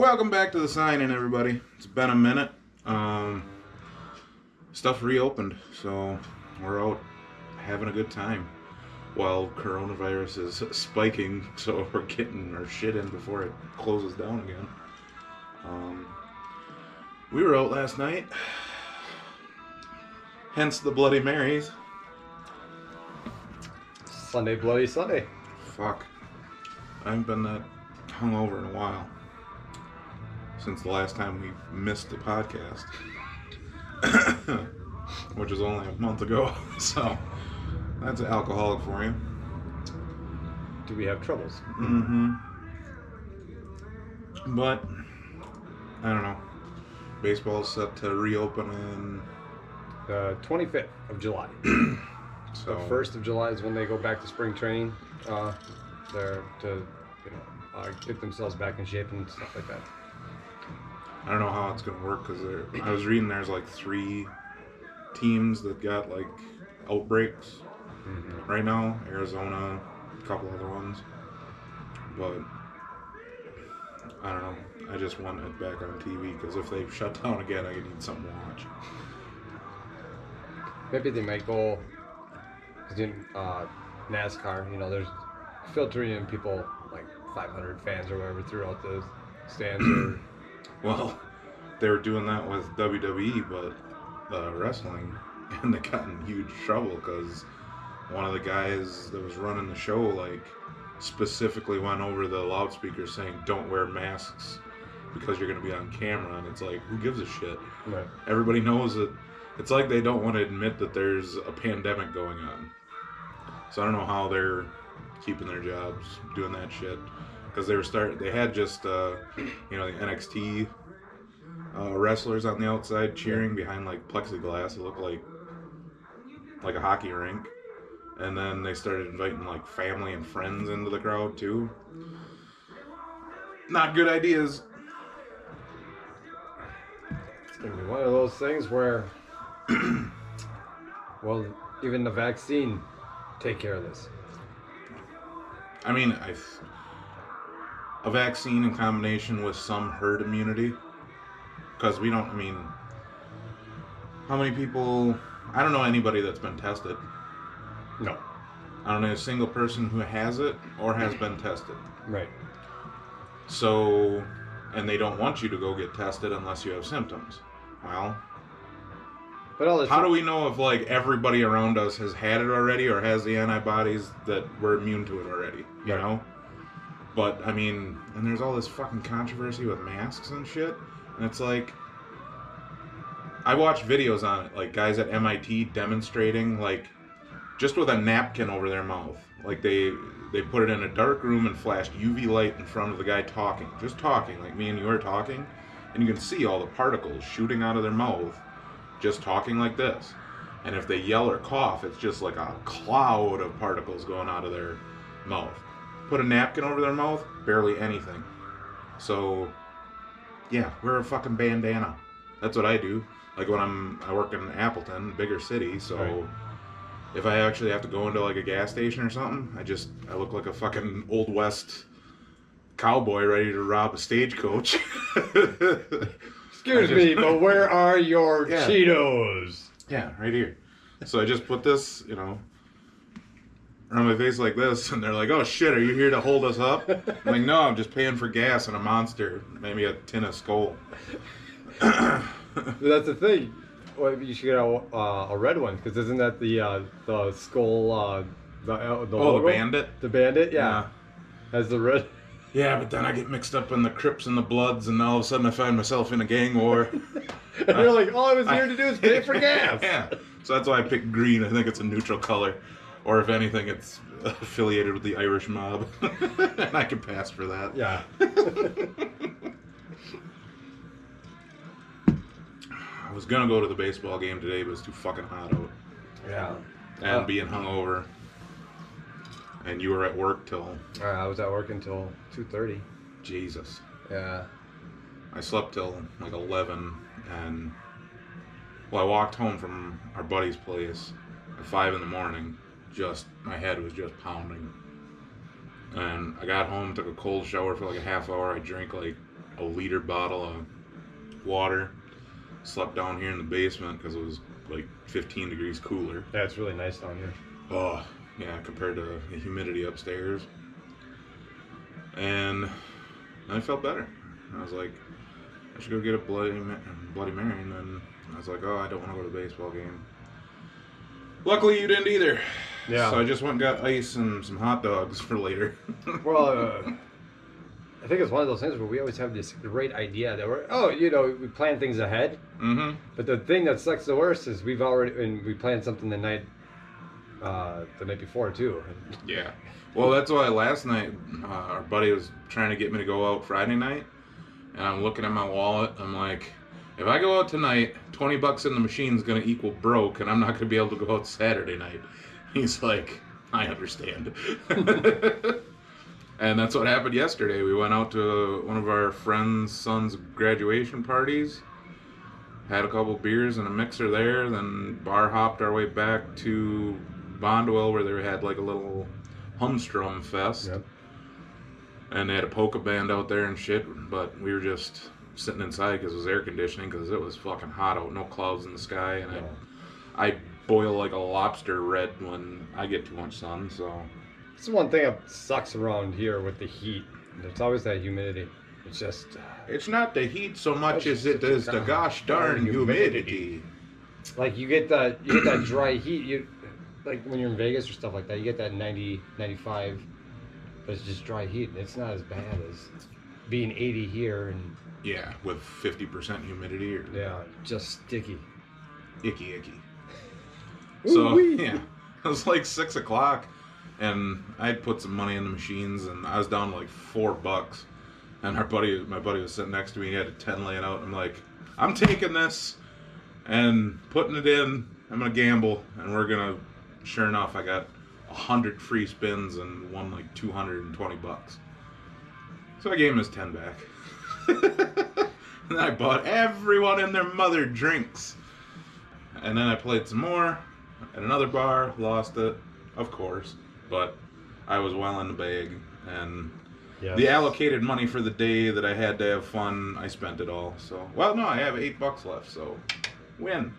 Welcome back to the sign-in, everybody. It's been a minute. Stuff reopened, so we're out having a good time while coronavirus is spiking, so we're getting our shit in before it closes down again. We were out last night, hence the Bloody Marys. Sunday, Bloody Sunday. Fuck. I haven't been that hungover in a while. Since the last time we missed the podcast. Which was only a month ago. So, that's an alcoholic for you. Do we have troubles? Mm-hmm. But, I don't know. Baseball's set to reopen in... The 25th of July. So, The 1st of July is when they go back to spring training. They're to, get themselves back in shape and stuff like that. I don't know how it's going to work because I was reading there's like 3 teams that got like outbreaks right now. Arizona, a couple other ones. But I don't know. I just want it back on TV because if they shut down again, I need something to watch. Maybe they might go, because in NASCAR, there's filtering in people, like 500 fans or whatever, throughout the stands. Or Well, they were doing that with WWE, but wrestling, and they got in huge trouble because one of the guys that was running the show, like, specifically went over the loudspeaker saying, "Don't wear masks because you're going to be on camera," and it's like, who gives a shit? Right. Everybody knows that. It's like they don't want to admit that there's a pandemic going on. So I don't know how they're keeping their jobs doing that shit. Because they had just, the NXT wrestlers on the outside cheering behind, like, plexiglass. It looked like a hockey rink. And then they started inviting, like, family and friends into the crowd, too. Not good ideas. It's going to be one of those things where, well, even the vaccine take care of this. I mean, a vaccine in combination with some herd immunity, because how many people, I don't know anybody that's been tested. No. I don't know a single person who has it or has been tested. Right. So, and they don't want you to go get tested unless you have symptoms. Well, But how do we know if, like, everybody around us has had it already or has the antibodies that were immune to it already, you know? But, and there's all this fucking controversy with masks and shit, and it's like, I watched videos on it, like, guys at MIT demonstrating, like, just with a napkin over their mouth. Like, they put it in a dark room and flashed UV light in front of the guy talking. Just talking, like me and you are talking, and you can see all the particles shooting out of their mouth, just talking like this. And if they yell or cough, it's just like a cloud of particles going out of their mouth. Put a napkin over their mouth, barely anything. So, yeah, wear a fucking bandana. That's what I do. Like when I work in Appleton, bigger city, so right. If I actually have to go into like a gas station or something, I look like a fucking Old West cowboy ready to rob a stagecoach. Excuse me, but where are your Cheetos? Yeah, right here. So I just put this, around my face like this, and they're like, "Oh shit, are you here to hold us up?" I'm like, "No, I'm just paying for gas and a Monster, maybe a tin of Skull." That's the thing. Well, you should get a red one, because isn't that the skull, the logo? The Bandit? The Bandit, yeah. Has the red. Yeah, but then I get mixed up in the Crips and the Bloods, and all of a sudden I find myself in a gang war. And you're like, all I was here to do is pay for gas. Yeah, so that's why I picked green. I think it's a neutral color. Or if anything, it's affiliated with the Irish mob. And I can pass for that. Yeah. I was going to go to the baseball game today, but it's too fucking hot out. Yeah. And being hungover. And you were at work till... I was at work until 2:30. Jesus. Yeah. I slept till like 11, and... Well, I walked home from our buddy's place at 5 in the morning. My head was just pounding. And I got home, took a cold shower for like a half hour. I drank like a liter bottle of water. Slept down here in the basement because it was like 15 degrees cooler. Yeah, it's really nice down here. Oh, yeah, compared to the humidity upstairs. And I felt better. I was like, I should go get a Bloody Mary. And then I was like, oh, I don't want to go to the baseball game. Luckily, you didn't either. Yeah. So I just went and got ice and some hot dogs for later. Well, I think it's one of those things where we always have this great idea that we plan things ahead. Mm-hmm. But the thing that sucks the worst is we planned something the night before too. Yeah. Well, that's why last night our buddy was trying to get me to go out Friday night, and I'm looking at my wallet. I'm like, if I go out tonight, $20 in the machine's gonna equal broke, and I'm not gonna be able to go out Saturday night. He's like, I understand. And that's what happened yesterday. We went out to one of our friend's son's graduation parties, had a couple beers and a mixer there, then bar hopped our way back to Bondwell where they had like a little Humstrum fest. Yep. And they had a polka band out there and shit, but we were just sitting inside because it was air conditioning because it was fucking hot out, no clouds in the sky, and No. I boil like a lobster red when I get too much sun, so... It's the one thing that sucks around here with the heat. There's always that humidity. It's just... It's not the heat so much as it is the gosh darn humidity. Like you get that dry heat. Like when you're in Vegas or stuff like that, you get that 90, 95, but it's just dry heat. It's not as bad as being 80 here and... Yeah, with 50% humidity. Or Yeah, just sticky. Icky. So, Ooh-wee. yeah, it was like 6 o'clock, and I'd put some money in the machines, and I was down to like $4. And my buddy was sitting next to me, he had a 10 laying out, and I'm like, I'm taking this and putting it in, I'm going to gamble, and we're going to, sure enough, I got 100 free spins and won like $220. So I gave him his 10 back. And I bought everyone and their mother drinks. And then I played some more at another bar, lost it, of course, but I was well in the bag, and Yes. the allocated money for the day that I had to have fun, I spent it all. So, well, no, I have $8 left, so win.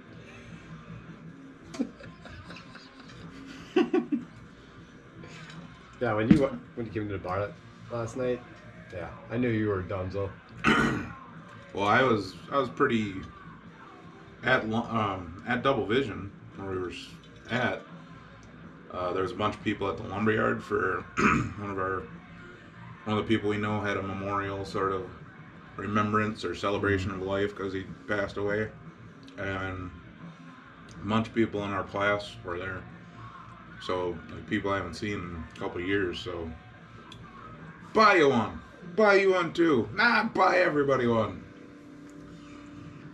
Yeah, when you came to the bar last night, yeah, I knew you were donezo. Well, I was pretty at Double Vision where we were at. There was a bunch of people at the lumberyard for one of the people we know had a memorial sort of remembrance or celebration of life because he passed away, and a bunch of people in our class were there. So like people I haven't seen in a couple of years. So buy you one too. Nah, buy everybody one.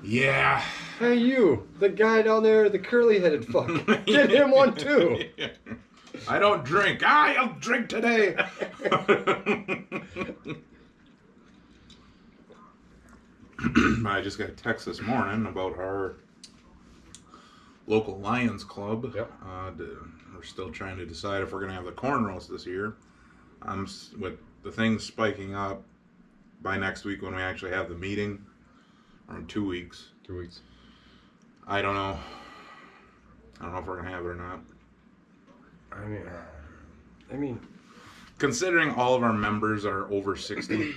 Yeah. Hey, you, the guy down there, the curly-headed fuck, get him one too. I don't drink. I'll drink today. I just got a text this morning about our local Lions Club. Yep. We're still trying to decide if we're going to have the corn roast this year. With the things spiking up by next week when we actually have the meeting, or in 2 weeks. 2 weeks. I don't know. I don't know if we're going to have it or not. I mean, considering all of our members are over 60,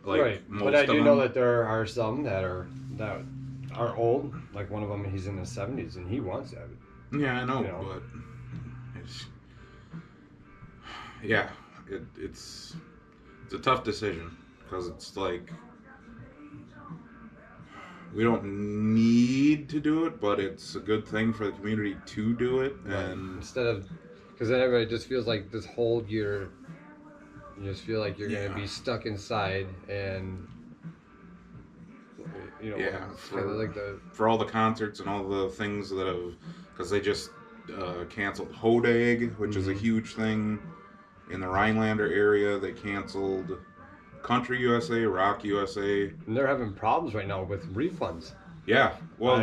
like right. most But I of do them, know that there are some that are old. Like one of them, he's in his 70s and he wants to have it. Yeah, I know, you know. but it's a tough decision because it's like we don't need to do it, but it's a good thing for the community to do it, and instead of, because then everybody just feels like this whole year, you just feel like you're gonna be stuck inside, and for all the concerts and all the things that have, because they just canceled Hodag, which is a huge thing in the Rhinelander area. They canceled Country USA, Rock USA. And they're having problems right now with refunds. Yeah, well,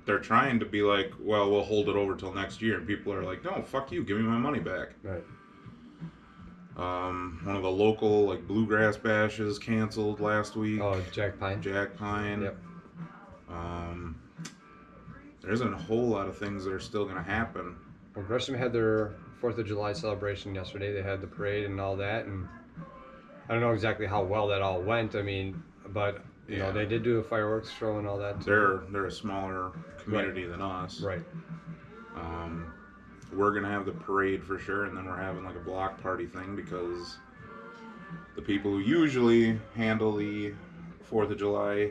they're trying to be like, well, we'll hold it over till next year, and people are like, no, fuck you, give me my money back. Right. One of the local like bluegrass bashes canceled last week. Oh, Jack Pine. Jack Pine. Yep. There isn't a whole lot of things that are still going to happen. Well, Gresham had their 4th of July celebration yesterday. They had the parade and all that, and I don't know exactly how well that all went. I mean, but you know, they did do a fireworks show and all that too. They're a smaller community than us. Right. We're gonna have the parade for sure, and then we're having like a block party thing because the people who usually handle the 4th of July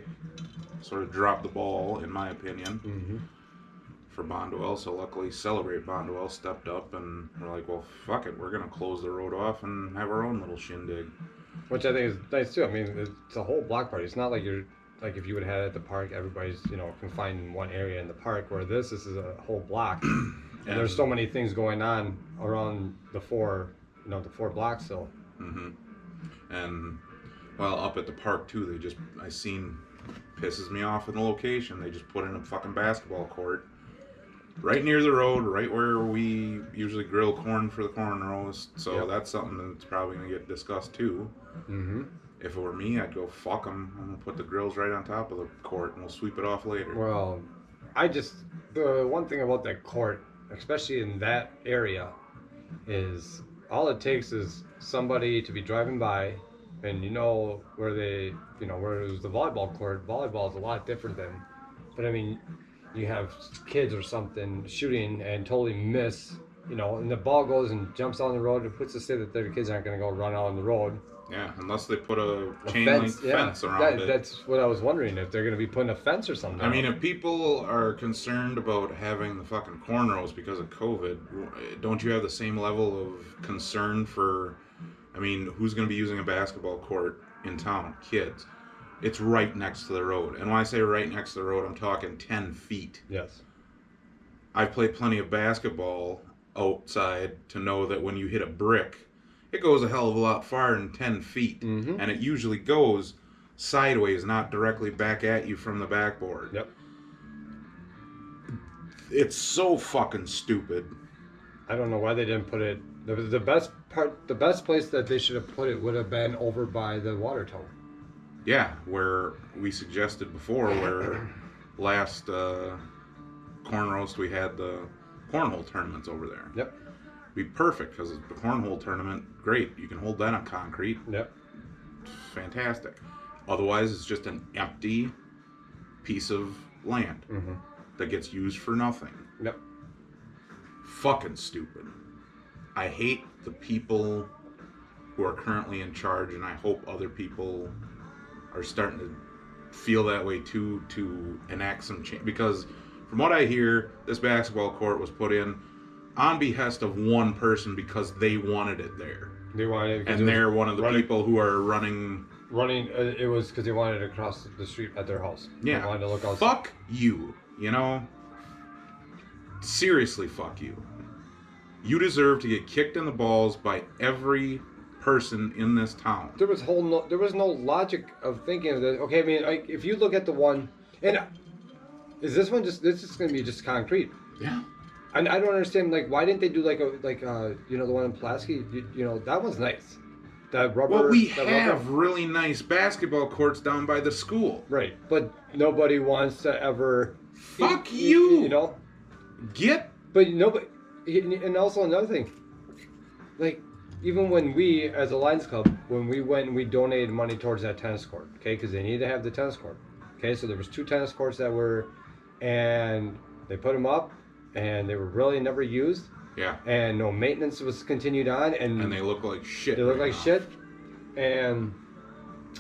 sort of dropped the ball, in my opinion, for Bondwell. So luckily, Celebrate Bondwell stepped up, and we're like, well, fuck it, we're gonna close the road off and have our own little shindig. Which I think is nice too. I mean, it's a whole block party. It's not like you're like if you would have had it at the park, everybody's confined in one area in the park. Where this is a whole block, and there's so many things going on around the four blocks still. And well, up at the park too, I seen pisses me off in the location. They just put in a fucking basketball court right near the road, right where we usually grill corn for the corn roast. So that's something that's probably gonna get discussed too. If it were me, I'd go fuck them. I'm gonna put the grills right on top of the court, and we'll sweep it off later. Well, the one thing about that court, especially in that area, is all it takes is somebody to be driving by, and where where it was the volleyball court. Volleyball is a lot different than, but I mean, you have kids or something shooting and totally miss, and the ball goes and jumps on the road. It puts to say that their kids aren't going to go run out on the road. Yeah, unless they put a chain link fence around it. That's what I was wondering, if they're going to be putting a fence or something. I mean, if people are concerned about having the fucking cornrows because of COVID, don't you have the same level of concern for, I mean, who's going to be using a basketball court in town? Kids. It's right next to the road. And when I say right next to the road, I'm talking 10 feet. Yes. I've played plenty of basketball outside to know that when you hit a brick, it goes a hell of a lot farther than 10 feet. And it usually goes sideways, not directly back at you from the backboard. Yep. It's so fucking stupid. I don't know why they didn't put it. The best place that they should have put it would have been over by the water tower. Yeah, where we suggested before, where last corn roast we had the cornhole tournaments over there. Yep. Be perfect because the cornhole tournament, great. You can hold that on concrete. Yep. Fantastic. Otherwise, it's just an empty piece of land that gets used for nothing. Yep. Fucking stupid. I hate the people who are currently in charge, and I hope other people are starting to feel that way too, to enact some change. Because from what I hear, this basketball court was put in on behest of one person because they wanted it there. They wanted it, and they're one of the people who are running. It was because they wanted it across the street at their house. Yeah. They wanted to look outside. Fuck you. Seriously, fuck you. You deserve to get kicked in the balls by every person in this town. There was no logic of thinking of that. Okay, I mean, if you look at the one, and is this one this is going to be just concrete? Yeah. And I don't understand, like, why didn't they do the one in Pulaski? That was nice. That rubber. Well, we have really nice basketball courts down by the school. Right, but nobody wants to ever. Fuck you. But nobody. And also another thing, like, even when we, as a Lions Club, when we went and we donated money towards that tennis court, okay, because they needed to have the tennis court, okay, so there was 2 tennis courts that were, and they put them up, and they were really never used. Yeah. And no maintenance was continued on, and they look like shit. They look like shit, and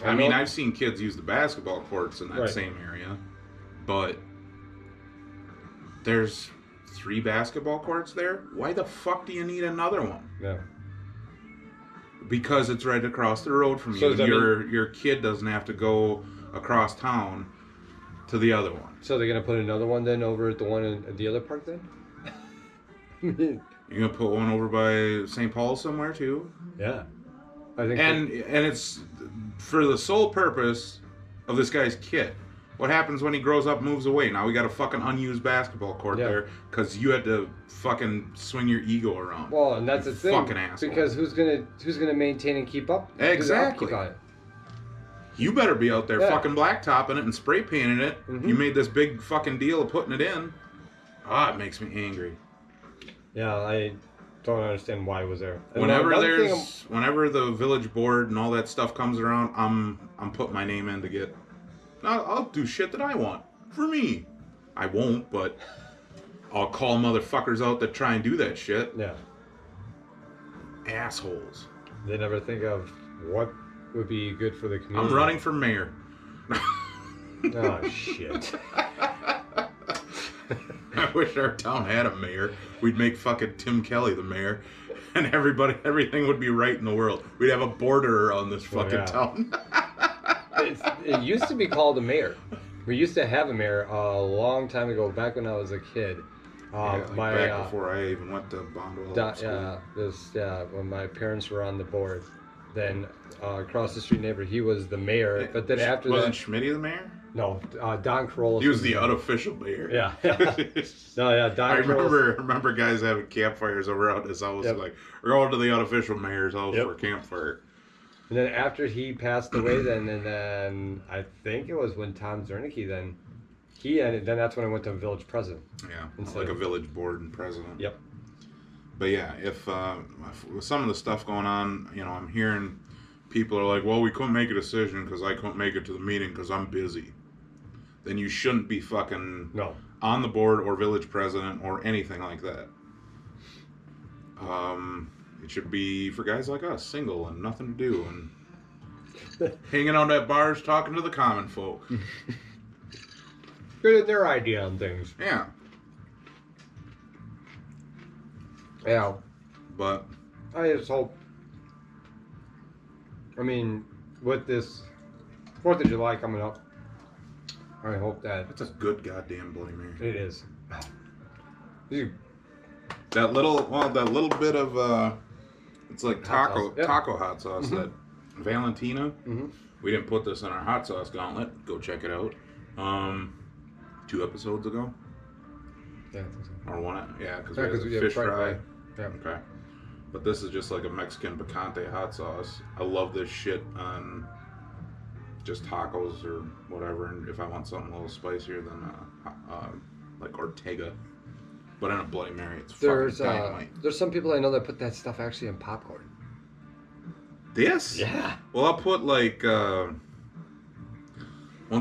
I mean, I've seen kids use the basketball courts in that same area, but there's 3 basketball courts there. Why the fuck do you need another one? Yeah. Because it's right across the road from you. Your kid doesn't have to go across town to the other one. So they're gonna put another one then over at the one at the other park then? You're gonna put one over by St. Paul somewhere too? Yeah. I think and it's for the sole purpose of this guy's kid. What happens when he grows up, moves away? Now we got a fucking unused basketball court there because you had to fucking swing your ego around. Well, and that's the thing. Fucking asshole. Because who's gonna maintain and keep up? Exactly. On it? You better be out there fucking blacktopping it and spray painting it. Mm-hmm. You made this big fucking deal of putting it in. Ah, it makes me angry. Yeah, I don't understand why it was there. And whenever the village board and all that stuff comes around, I'm putting my name in to get. I'll do shit that I want for me. I won't, but I'll call motherfuckers out that try and do that shit. Yeah. Assholes. They never think of what would be good for the community. I'm running for mayor. Oh shit. I wish our town had a mayor. We'd make fucking Tim Kelly the mayor, and everything would be right in the world. We'd have a border around this fucking town. It used to be called a mayor. We used to have a mayor a long time ago, back when I was a kid. Back before I even went to Bondwell school. When my parents were on the board. Then across the street neighbor, he was the mayor. But then after wasn't Schmitty the mayor? No, Don Carolus. He was the unofficial mayor. Yeah. No, yeah, Don I remember guys having campfires over out his house. Like, we're going to the unofficial mayor's house for a campfire. And then after he passed away, then I think it was when Tom Zernicke then that's when I went to village president. Yeah, like a village board and president. Yep. But yeah, if with some of the stuff going on, I'm hearing people are like, well, we couldn't make a decision because I couldn't make it to the meeting because I'm busy. Then you shouldn't be fucking on the board or village president or anything like that. It should be for guys like us, single and nothing to do and hanging out at bars talking to the common folk. Good at their idea on things. Yeah. Yeah. But I just hope, with this 4th of July coming up, I hope that... That's a good goddamn Bloody Mary. It is. That little bit of, it's like taco hot sauce, that Valentina. Mm-hmm. We didn't put this in our hot sauce gauntlet. Go check it out. 2 episodes ago. Yeah, I think so. Or one, because we had fish fry. Yeah. Okay. But this is just like a Mexican picante hot sauce. I love this shit on just tacos or whatever. And if I want something a little spicier, then like Ortega. But in a Bloody Mary, it's fucking dynamite. There's some people I know that put that stuff actually in popcorn. This? Yeah. Well, I'll put like once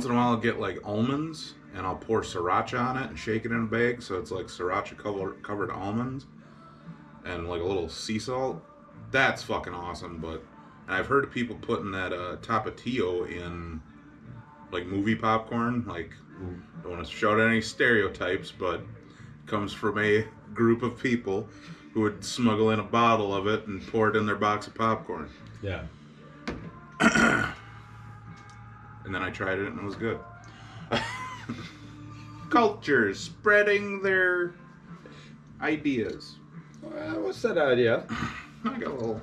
in a while I'll get like almonds and I'll pour sriracha on it and shake it in a bag, so it's like sriracha covered almonds and like a little sea salt. That's fucking awesome. And I've heard of people putting that tapatio in like movie popcorn. Like, don't want to shout any stereotypes, but it comes from a group of people who would smuggle in a bottle of it and pour it in their box of popcorn. Yeah. And then I tried it and it was good. Cultures spreading their ideas. What's that idea? I got a little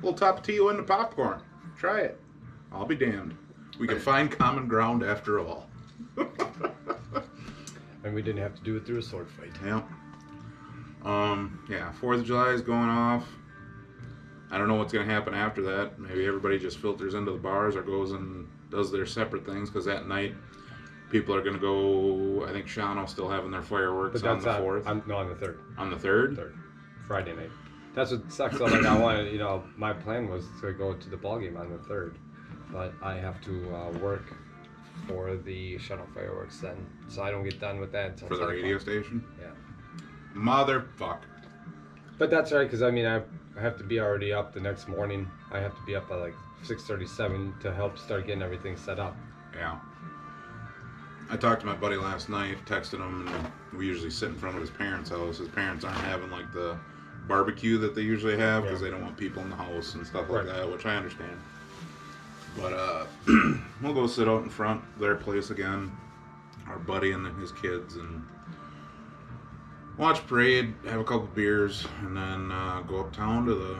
tapatio in the popcorn. Try it. I'll be damned. We can find common ground after all. And we didn't have to do it through a sword fight. Yeah. 4th of July is going off. I don't know what's going to happen after that. Maybe everybody just filters into the bars or goes and does their separate things, because that night people are going to go. I think Shawano's still having their fireworks on the 4th. On the 3rd. On the 3rd? 3rd. Friday night. That's what sucks. So, like, I wanted, my plan was to go to the ball game on the 3rd, but I have to work for the shutdown fireworks then, so I don't get done with that until for the radio station. Yeah. Motherfucker. But that's right, because I have to be already up the next morning. I have to be up at like 6:37 to help start getting everything set up. Yeah. I talked to my buddy last night, texted him, and we usually sit in front of his parents' house. His parents aren't having like the barbecue that they usually have because they don't want people in the house and stuff like that, which I understand. But we'll go sit out in front of their place again, our buddy and his kids, and watch parade, have a couple beers, and then go uptown to the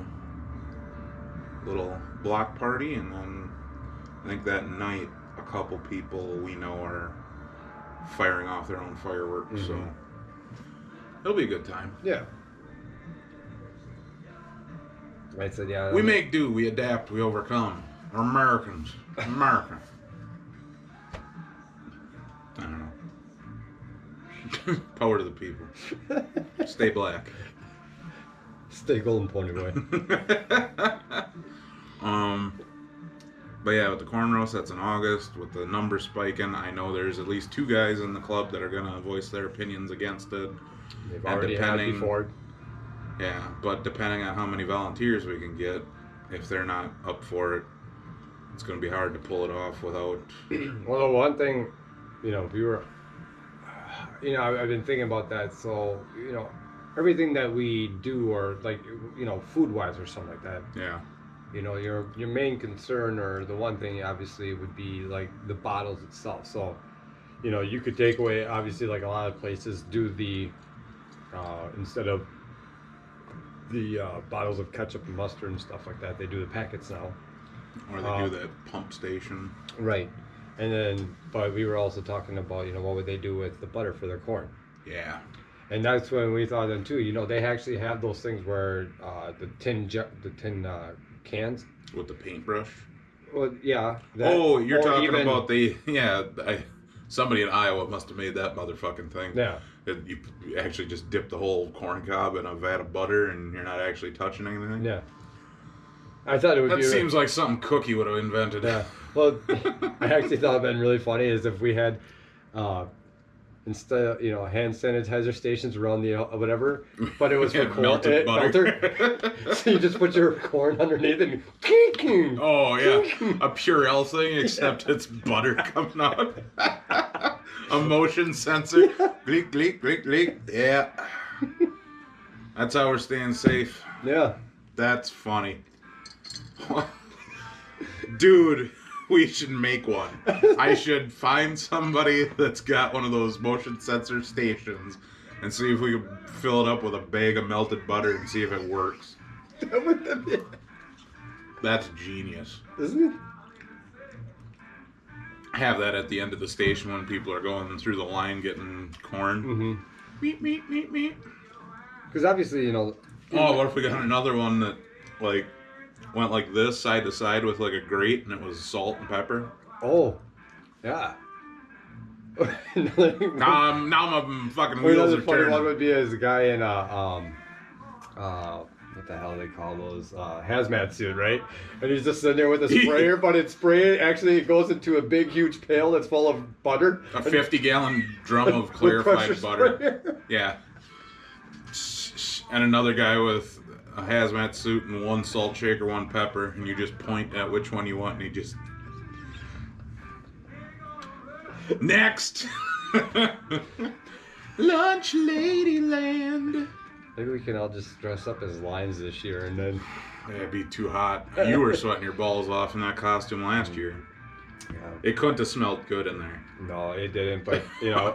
little block party. And then I think that night a couple people we know are firing off their own fireworks. Mm-hmm. So it'll be a good time. Yeah. I said, yeah. We make do, we adapt, we overcome. We're Americans. America. I don't know. Power to the people. Stay black. Stay golden, pony boy. But yeah, with the corn roast, that's in August. With the numbers spiking, I know there's at least 2 guys in the club that are gonna voice their opinions against it. They've already had before. Yeah, but depending on how many volunteers we can get, if they're not up for it, it's gonna be hard to pull it off without. Well, the one thing, we were, I've been thinking about that. So, everything that we do, or like, food-wise or something like that. Yeah. Your main concern, or the one thing obviously would be like the bottles itself. So, you could take away, obviously, like a lot of places do the instead of the bottles of ketchup and mustard and stuff like that, they do the packets now. Or they do that pump station. Right. And then, but we were also talking about, what would they do with the butter for their corn? Yeah. And that's when we thought then too. They actually have those things where the tin cans With the paintbrush. Well, yeah. You're talking about somebody in Iowa must have made that motherfucking thing. Yeah. You actually just dip the whole corn cob in a vat of butter, and you're not actually touching anything. Yeah. I thought it would be. That seems like something Cookie would have invented. Yeah. Well, I actually thought it'd been really funny is if we had, instead, hand sanitizer stations around the whatever, but it was for corn, melted butter. So you just put your corn underneath and. Oh yeah, a Purell thing, except it's butter coming out. A motion sensor. Gleek, gleek, gleek, gleek. Yeah. That's how we're staying safe. Yeah. That's funny. Dude, we should make one. I should find somebody that's got one of those motion sensor stations and see if we can fill it up with a bag of melted butter and see if it works. That's genius. Isn't it? Have that at the end of the station when people are going through the line getting corn. Mm-hmm. Meep, meep, meep, meep. Because obviously, Oh, what if we got another one that, like, went like this, side to side with, like, a grate, and it was salt and pepper? Oh, yeah. Now my fucking wheels another are funny turning. one would be as a guy in what the hell do they call those hazmat suit, right? And he's just sitting there with a sprayer, but it's spraying. Actually, it goes into a big, huge pail that's full of butter. A 50-gallon drum of clarified butter. Sprayer. Yeah. And another guy with a hazmat suit and 1 salt shaker, 1 pepper, and you just point at which one you want, and he just... Next! Lunch Ladyland. Maybe we can all just dress up as lions this year, and then... It'd be too hot. You were sweating your balls off in that costume last year. Yeah. It couldn't have smelled good in there. No, it didn't, but,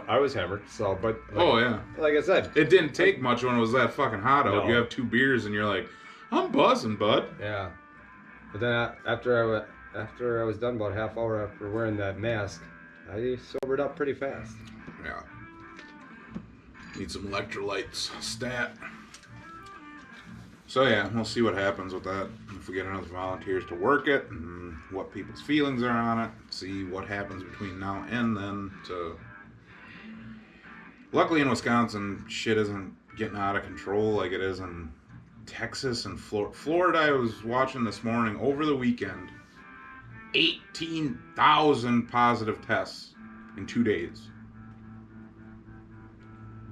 I was hammered, so, but... Yeah. Like I said. It didn't take much when it was that fucking hot out. No. You have 2 beers and you're like, I'm buzzing, bud. Yeah. But then after I was done about half hour after wearing that mask, I sobered up pretty fast. Yeah. Need some electrolytes. Stat. So yeah, we'll see what happens with that. If we get enough volunteers to work it, and what people's feelings are on it. See what happens between now and then. Luckily in Wisconsin, shit isn't getting out of control like it is in Texas and Florida. I was watching this morning over the weekend. 18,000 positive tests in 2 days.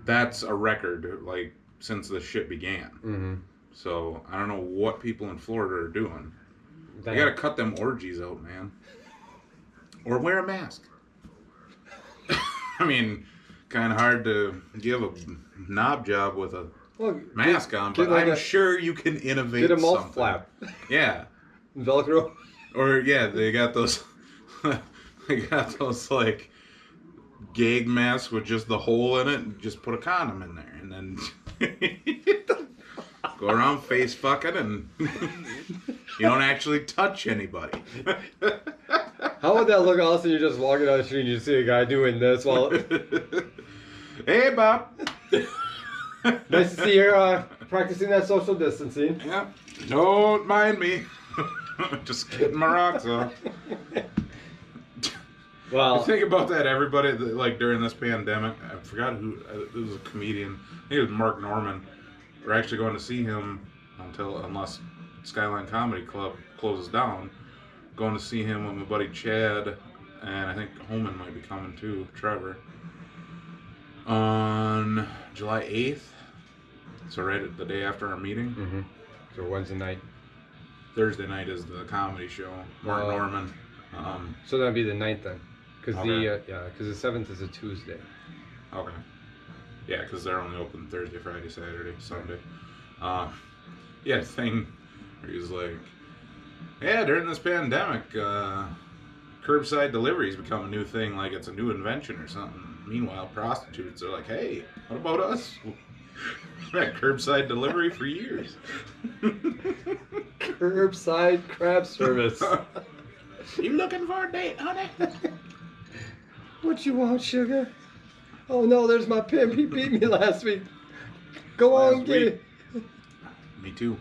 That's a record, like, since this shit began. Mm-hmm. So, I don't know what people in Florida are doing. They gotta cut them orgies out, man. Or wear a mask. I mean, kind of hard to give a knob job with a mask on, but I'm sure you can innovate something. Get a mouth something. flap. Yeah. Velcro. Or, yeah, they got those, like, gag masks with just the hole in it, and just put a condom in there, and then go around face fucking, and you don't actually touch anybody. How would that look? All of a sudden, you're just walking down the street and you see a guy doing this while. Hey, Bob. Nice to see you practicing that social distancing. Yeah. Don't mind me. Just getting my rocks off. Well, I think about that. Everybody, like during this pandemic, I forgot who. It was a comedian. I think it was Mark Norman. We're actually going to see him unless Skyline Comedy Club closes down. Going to see him with my buddy Chad, and I think Holman might be coming too, Trevor, on July 8th. So right at the day after our meeting. Mm-hmm. So Wednesday night. Thursday night is the comedy show. Mark Norman. So that'd be the 9th then, because Okay. the 7th is a Tuesday. Okay. Yeah, because they're only open Thursday, Friday, Saturday, Sunday. Yeah, thing where he's like, yeah, during this pandemic, curbside delivery's become a new thing, like it's a new invention or something. Meanwhile, prostitutes are like, hey, what about us? We've had curbside delivery for years. Curbside crab service. You looking for a date, honey? What you want, sugar? Oh no, there's my pimp. He beat me last week. Go on, get it. Me too.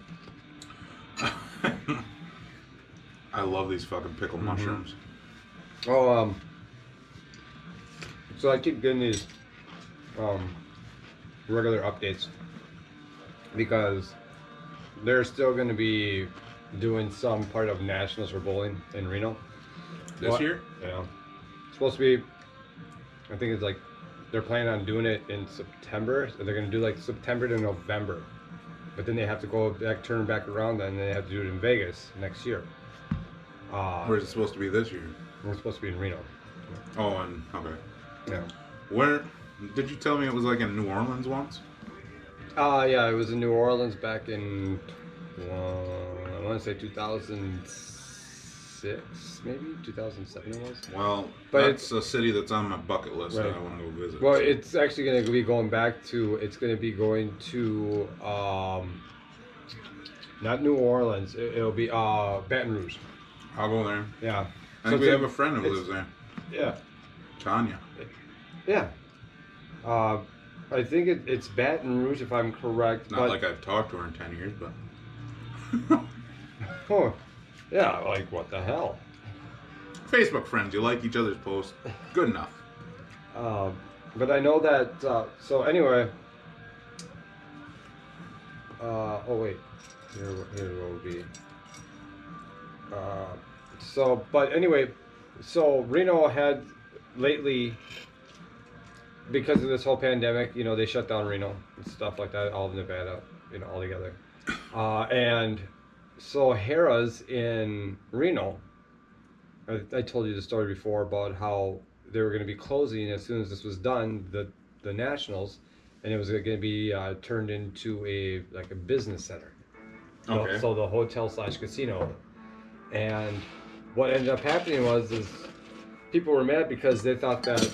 I love these fucking pickled mushrooms. Oh, so I keep getting these regular updates because they're still going to be doing some part of Nationals for bowling in Reno. This year? Yeah. It's supposed to be, I think it's like, they're planning on doing it in September. So they're going to do like September to November. But then they have to go back, turn back around, and they have to do it in Vegas next year. Where's it supposed to be this year? It's supposed to be in Reno. Oh, and okay. Yeah. Where did you tell me it was like in New Orleans once? Yeah, it was in New Orleans back in, I want to say 2006, maybe 2007 it was. Well, But that's a city that's on my bucket list that Right. I want to go visit. Well, so. it's actually going to be going back to, not New Orleans, it'll be Baton Rouge. I'll go there. Yeah. I think we have a friend who lives there. Yeah. Tanya. Yeah. I think it's Baton Rouge if I'm correct. Not like I've talked to her in 10 years, but. Oh, yeah, like what the hell? Facebook friends, you like each other's posts. Good enough. But I know that, so anyway. Oh wait, here will be. But anyway, so Reno had lately, because of this whole pandemic, they shut down Reno and stuff like that, all of Nevada, all together. And so Harrah's in Reno, I told you the story before about how they were going to be closing as soon as this was done, the Nationals, and it was going to be turned into a business center. Okay. So the hotel / casino. And what ended up happening was people were mad because they thought that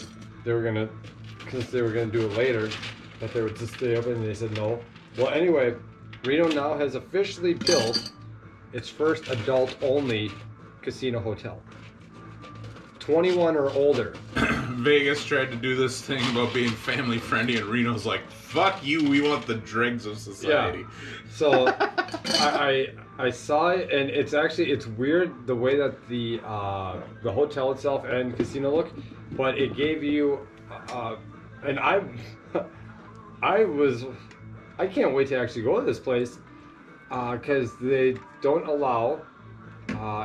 they were gonna do it later, that they would just stay open, and they said no. Well, anyway, Reno now has officially built its first adult-only casino hotel. 21 or older. Vegas tried to do this thing about being family friendly, and Reno's like, fuck you, we want the dregs of society. Yeah. So I saw it, and it's weird the way that the hotel itself and casino look, but it gave you and I can't wait to actually go to this place because they don't allow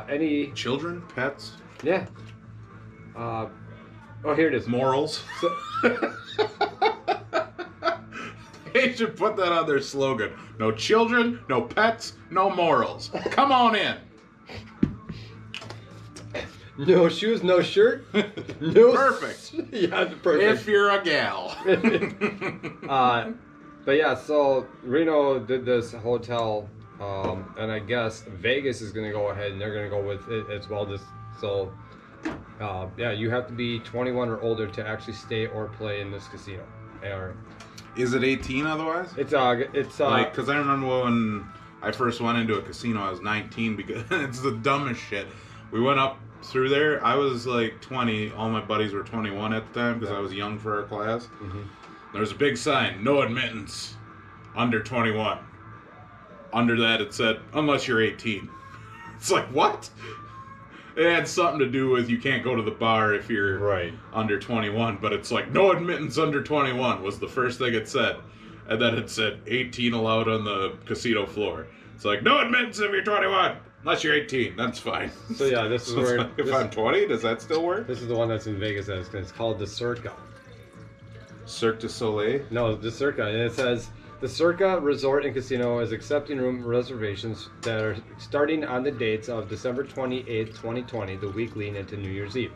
any Children, pets, yeah. Oh, here it is. morals. So, They should put that on their slogan. No children, no pets, no morals. Come on in. no shoes, no shirt. No. Perfect. Yeah, perfect. If you're a gal. But yeah, so Reno did this hotel, and I guess Vegas is going to go ahead and they're going to go with it as well. Yeah, you have to be 21 or older to actually stay or play in this casino. Is it 18 otherwise? It's like, because I remember when I first went into a casino, I was 19 because it's the dumbest shit. We went up through there. I was like 20. All my buddies were 21 at the time because I was young for our class. Mm-hmm. There was a big sign, no admittance, under 21. Under that it said, unless you're 18. It's like, what? It had something to do with you can't go to the bar if you're Right. under 21, but it's like, no admittance under 21 was the first thing it said. And then it said 18 allowed on the casino floor. It's like, no admittance if you're 21, unless you're 18. That's fine. So yeah, this is So it's where... like, if I'm 20, does that still work? This is the one that's in Vegas. It's called the Circa. Cirque du Soleil? No, the Circa. And it says, the Circa Resort and Casino is accepting room reservations that are starting on the dates of December 28th, 2020, the week leading into New Year's Eve.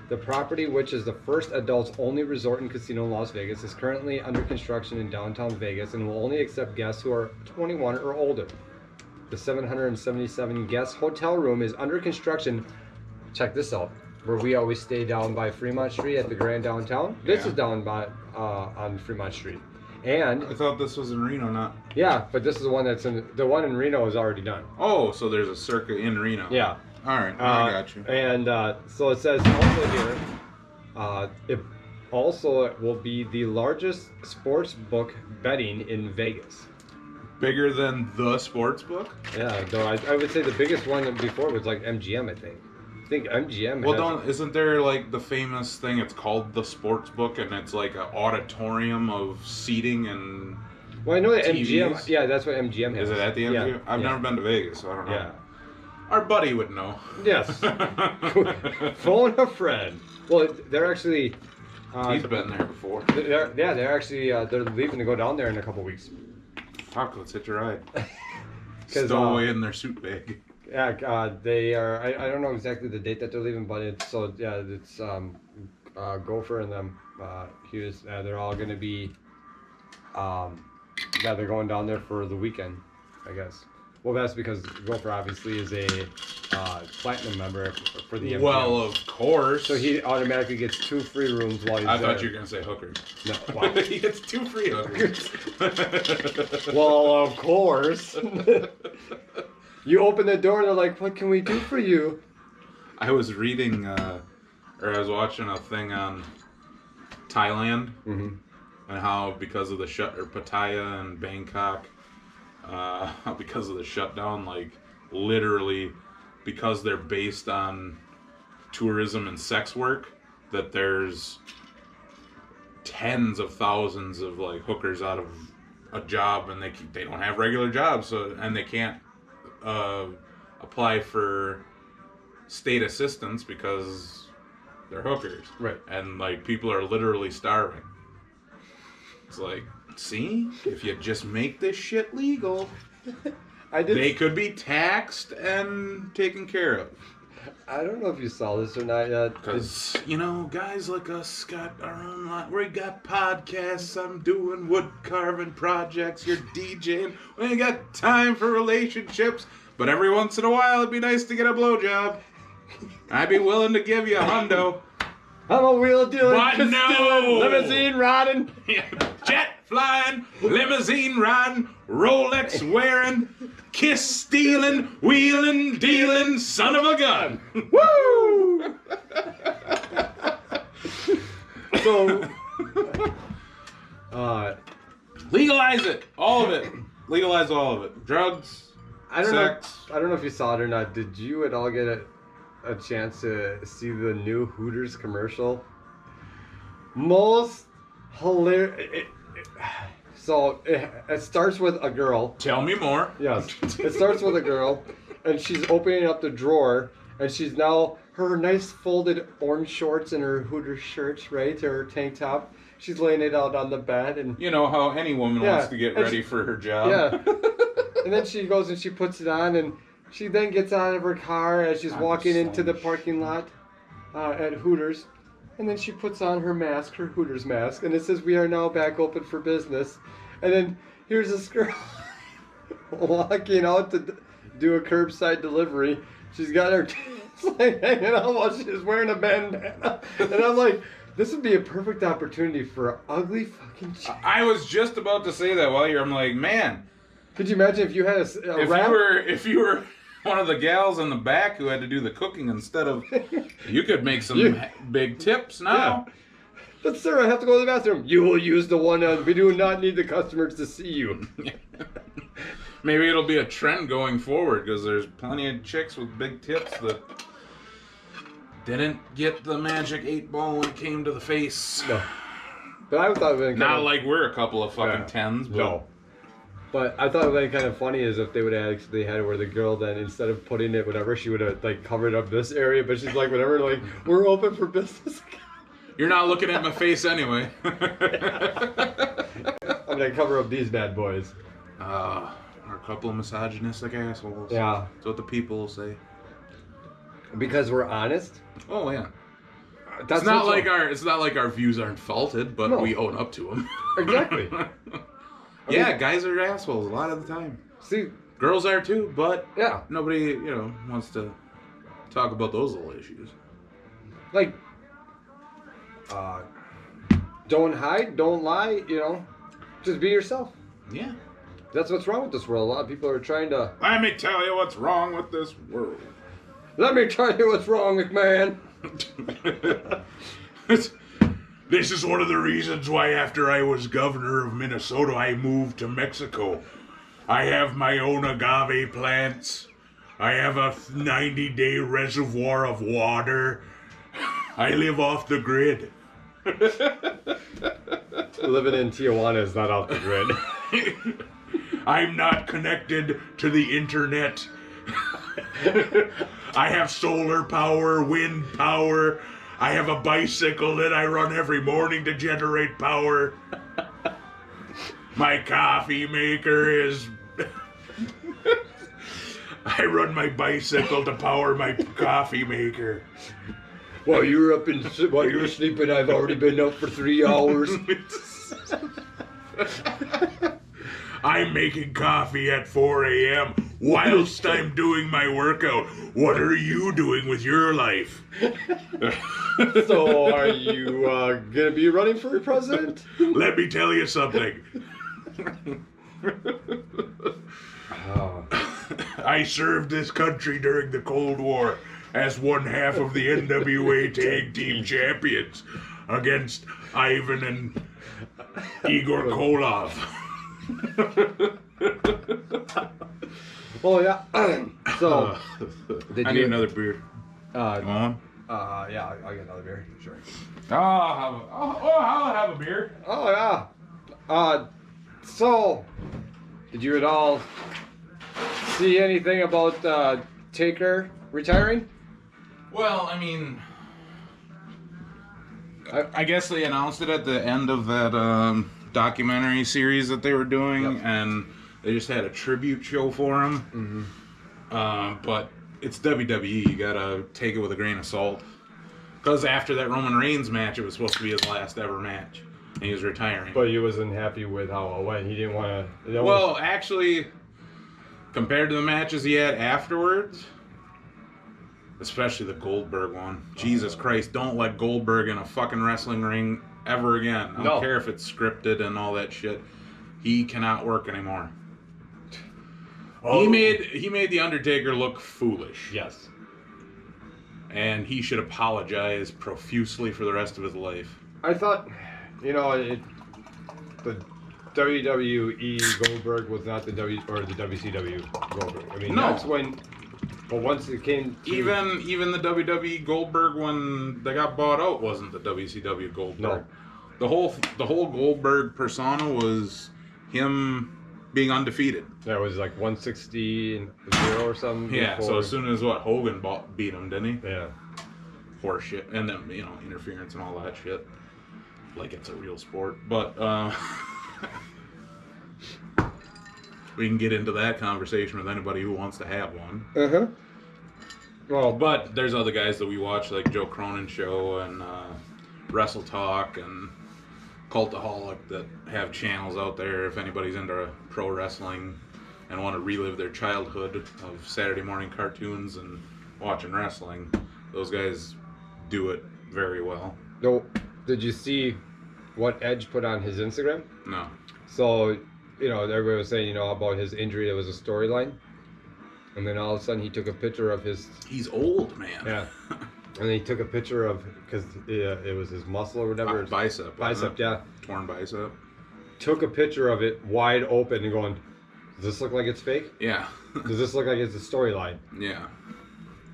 The property, which is the first adults-only resort and casino in Las Vegas, is currently under construction in downtown Vegas and will only accept guests who are 21 or older. The 777 guest hotel room is under construction. Check this out. Where we always stay down by Fremont Street at the Grand Downtown. This Yeah. is down by on Fremont Street. And I thought this was in Reno, not... yeah, but this is the one that's in the one in Reno is already done. Oh, so there's a Circa in Reno. Yeah. All right, I got you. And so it says also here, it also will be the largest sports book betting in Vegas. Bigger than the sports book? Yeah, though I would say the biggest one before was like MGM, I think. I think MGM. Well, isn't there like the famous thing? It's called the sports book, and it's like an auditorium of seating and. Well, I know that TVs? MGM. Yeah, that's what MGM has. Is it at the MGM? Yeah, I've yeah. never been to Vegas, so I don't know. Yeah. Our buddy would know. Yes. Phone a friend. Well, they're actually. He's been there before. They're actually they're leaving to go down there in a couple weeks. Fuck, let's hit your ride. 'Cause, Stow away in their suit bag. Yeah, they are. I don't know exactly the date that they're leaving, but it's Gopher and them. They're all gonna be. They're going down there for the weekend, I guess. Well, that's because Gopher obviously is a platinum member for the MGM. Well, of course. So he automatically gets 2 free rooms while he's there. I thought you were gonna say hookers. No, wow. He gets 2 free hookers. Well, of course. You open the door and they're like, "What can we do for you?" I was reading, or I was watching a thing on Thailand Mm-hmm. and how because of the Pattaya and Bangkok, how because of the shutdown, like literally because they're based on tourism and sex work, that there's tens of thousands of like hookers out of a job, and they don't have regular jobs, so and they can't apply for state assistance because they're hookers. Right. And like people are literally starving. It's like, see, if you just make this shit legal, they could be taxed and taken care of. I don't know if you saw this or not yet. Because, you know, guys like us got our own life. We got podcasts. I'm doing wood carving projects. You're DJing. We ain't got time for relationships. But every once in a while, it'd be nice to get a blowjob. I'd be willing to give you a hundo. I'm a wheel dealer, But no! limousine riding. Jet flying, limousine riding, Rolex wearing, kiss stealing, wheeling, dealing, son of a gun. Woo! So, legalize it, all of it. Legalize all of it. Drugs, sex. I don't know if you saw it or not. Did you at all get a chance to see the new Hooters commercial? Most hilarious. So it starts with a girl. Tell me more. Yes, it starts with a girl, and she's opening up the drawer, and she's now her nice folded orange shorts and her Hooters shirts, right, her tank top. She's laying it out on the bed, and You know how any woman wants to get ready for her job. yeah. And then she goes and she puts it on, and she then gets out of her car as she's walking into the parking lot at Hooters. And then she puts on her mask, her Hooters mask, and it says, "We are now back open for business." And then here's this girl walking out to do a curbside delivery. She's got her tits like hanging out while she's wearing a bandana. And I'm like, this would be a perfect opportunity for an ugly fucking chick. I was just about to say that while I'm like, man, Could you imagine if you had a if rap? you were one of the gals in the back who had to do the cooking instead of. You could make some big tips now. Yeah. But sir, I have to go to the bathroom. You will use the one on. We do not need the customers to see you. Maybe it'll be a trend going forward because there's plenty of chicks with big tits that didn't get the magic 8-ball when it came to the face. No. But I thought it would Not like we're a couple of fucking tens, but... No. But I thought it would be kind of funny is if they would actually had it where the girl then, instead of putting it whatever, she would have like covered up this area, but she's like, whatever, like, we're open for business. You're not looking at my face anyway. I'm gonna cover up these bad boys. We're a couple of misogynistic assholes. Yeah. That's what the people will say. Because we're honest. Oh yeah. That's it's not like our views aren't faulted, but No. we own up to them. Exactly. Yeah, guys are assholes a lot of the time. See, girls are too, but yeah, nobody, wants to talk about those little issues. Like, don't hide, don't lie, just be yourself. Yeah. That's what's wrong with this world. A lot of people are trying to... Let me tell you what's wrong with this world. Let me tell you what's wrong, McMahon. This is one of the reasons why after I was governor of Minnesota, I moved to Mexico. I have my own agave plants. I have a 90-day reservoir of water. I live off the grid. Living in Tijuana is not off the grid. I'm not connected to the internet. I have solar power, wind power. I have a bicycle that I run every morning to generate power. My coffee maker is... I run my bicycle to power my coffee maker. While you were sleeping, I've already been up for 3 hours. I'm making coffee at 4 a.m. whilst I'm doing my workout. What are you doing with your life? So, are you gonna be running for president? Let me tell you something. I served this country during the Cold War as one half of the NWA Tag Team Champions against Ivan and Igor Koloff. Oh yeah. So, I need another beer. Come on. Yeah, I'll get another beer. Sure. I'll have a beer. Oh yeah. So, did you at all see anything about Taker retiring? Well, I mean, I guess they announced it at the end of that documentary series that they were doing, and they just had a tribute show for him. Mm-hmm. But it's WWE. You gotta take it with a grain of salt. Because after that Roman Reigns match, it was supposed to be his last ever match. And he was retiring. But he wasn't happy with how it went. He didn't want to... Well, actually, compared to the matches he had afterwards... Especially the Goldberg one. Jesus Christ, don't let Goldberg in a fucking wrestling ring ever again. I don't care if it's scripted and all that shit. He cannot work anymore. Oh. He made The Undertaker look foolish. Yes. And he should apologize profusely for the rest of his life. I thought, the WWE Goldberg was not the WCW Goldberg. I mean, that's when... But once it came to... Even the WWE Goldberg when they got bought out wasn't the WCW Goldberg. No. The whole Goldberg persona was him being undefeated. That was like 160-0 or something. Yeah, before. so as soon as Hogan beat him, didn't he? Yeah. Horse shit. And then, interference and all that shit. Like it's a real sport. But, we can get into that conversation with anybody who wants to have one. Uh-huh. Well, but there's other guys that we watch, like Joe Cronin Show and Wrestle Talk and Cultaholic, that have channels out there if anybody's into pro wrestling and want to relive their childhood of Saturday morning cartoons and watching wrestling. Those guys do it very well. No, did you see what Edge put on his Instagram? No. So... everybody was saying, about his injury, there was a storyline. And then all of a sudden he took a picture of his... He's old, man. Yeah. And then he took a picture of... Because it was his muscle or whatever. Bicep. Bicep, yeah. Torn bicep. Took a picture of it wide open and going, does this look like it's fake? Yeah. Does this look like it's a storyline? Yeah.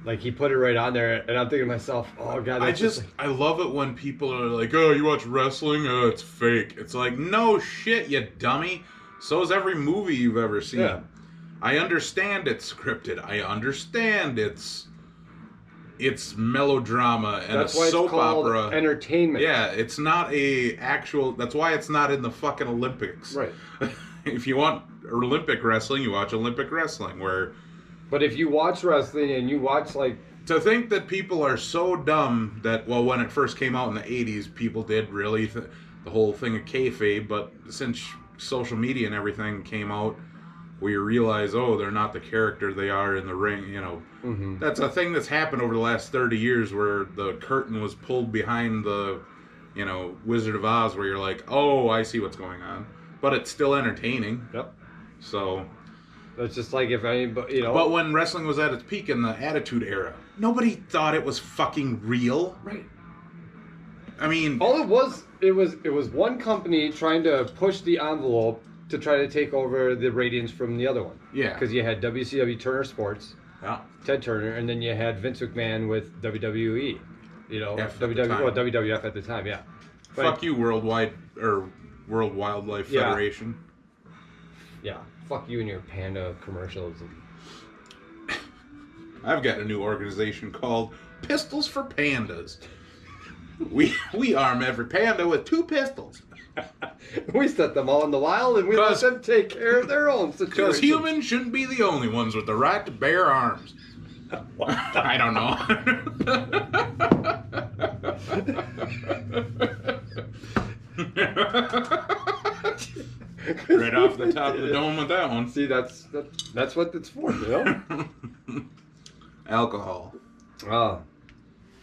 Like, he put it right on there, and I'm thinking to myself, oh, God, that's I love it when people are like, oh, you watch wrestling? Oh, it's fake. It's like, no shit, you dummy. So is every movie you've ever seen. Yeah. I understand it's scripted. I understand it's melodrama and that's a why it's soap called opera. Entertainment. Yeah, it's not a actual... That's why it's not in the fucking Olympics. Right. If you want Olympic wrestling, you watch Olympic wrestling, where... But if you watch wrestling and you watch, like... To think that people are so dumb that, well, when it first came out in the 80s, people did really... the whole thing of kayfabe, but since social media and everything came out, where you realize, oh, they're not the character they are in the ring, you know. Mm-hmm. That's a thing that's happened over the last 30 years where the curtain was pulled behind the, you know, Wizard of Oz, where you're like, oh, I see what's going on. But it's still entertaining. Yep. So... It's just like if anybody, you know... But when wrestling was at its peak in the Attitude Era, nobody thought it was fucking real. Right. I mean... All it was one company trying to push the envelope to try to take over the ratings from the other one. Yeah. Because you had WCW Turner Sports, Yeah. Ted Turner, and then you had Vince McMahon with WWE. You know, WWF at the time, yeah. But, Fuck you, World Wildlife Yeah. Federation. Yeah. Fuck you and your panda commercials. I've got a new organization called Pistols for Pandas. We arm every panda with 2 pistols. We set them all in the wild and we let them take care of their own situation. Because humans shouldn't be the only ones with the right to bear arms. I don't know. Right off the top of the dome with that one. See, that's what it's for, you know? Alcohol. Yeah,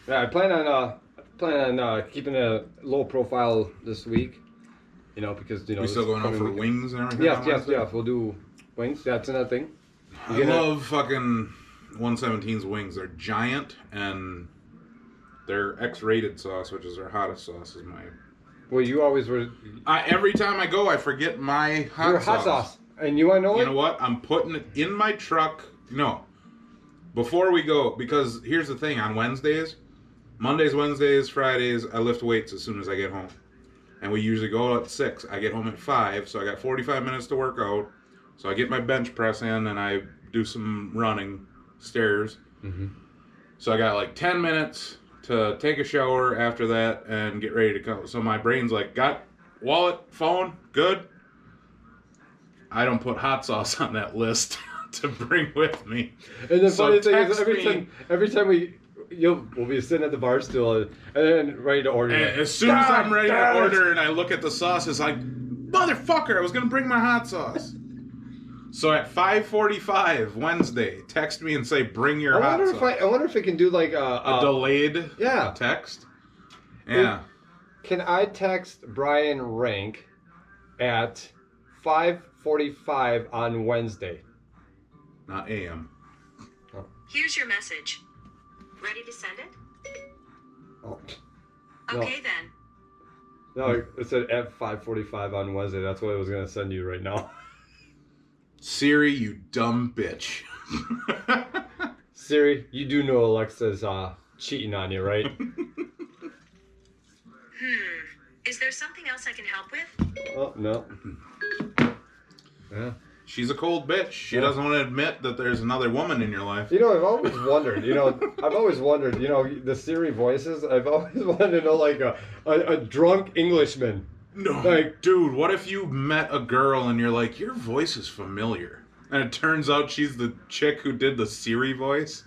I plan on keeping a low profile this week. You know, because, you know... We still going out for wings and everything? Yes, we'll do wings. That's another thing. I love fucking 117's wings. They're giant, and their X-rated sauce, which is their hottest sauce, is my... Well, you always were... Every time I go, I forget my hot sauce. And you want to know what? You know what? I'm putting it in my truck. No. Before we go, because here's the thing. On Wednesdays, Mondays, Wednesdays, Fridays, I lift weights as soon as I get home. And we usually go at 6. I get home at 5, so I got 45 minutes to work out. So I get my bench press in, and I do some running stairs. Mm-hmm. So I got like 10 minutes to take a shower after that and get ready to go. So my brain's like, got wallet, phone, good. I don't put hot sauce on that list to bring with me. And the funny thing is, every time we'll be sitting at the bar stool and then ready to order. And as soon as I'm ready to order and I look at the sauce, it's like, motherfucker, I was going to bring my hot sauce. So at 5:45 Wednesday, text me and say, bring your hot sauce. I wonder if it can do like a delayed text. Yeah. Can I text Brian Rank at 5:45 on Wednesday? Not AM. Oh. Here's your message. Ready to send it? Oh. Okay then. No, it said at 5:45 on Wednesday. That's what I was gonna send you right now. Siri, you dumb bitch. Siri, you do know Alexa's cheating on you, right? Is there something else I can help with? Oh, no. Yeah. She's a cold bitch. She doesn't want to admit that there's another woman in your life. You know, I've always wondered, the Siri voices, I've always wanted to know, like, a drunk Englishman. No, like, dude, what if you met a girl and you're like, your voice is familiar? And it turns out she's the chick who did the Siri voice?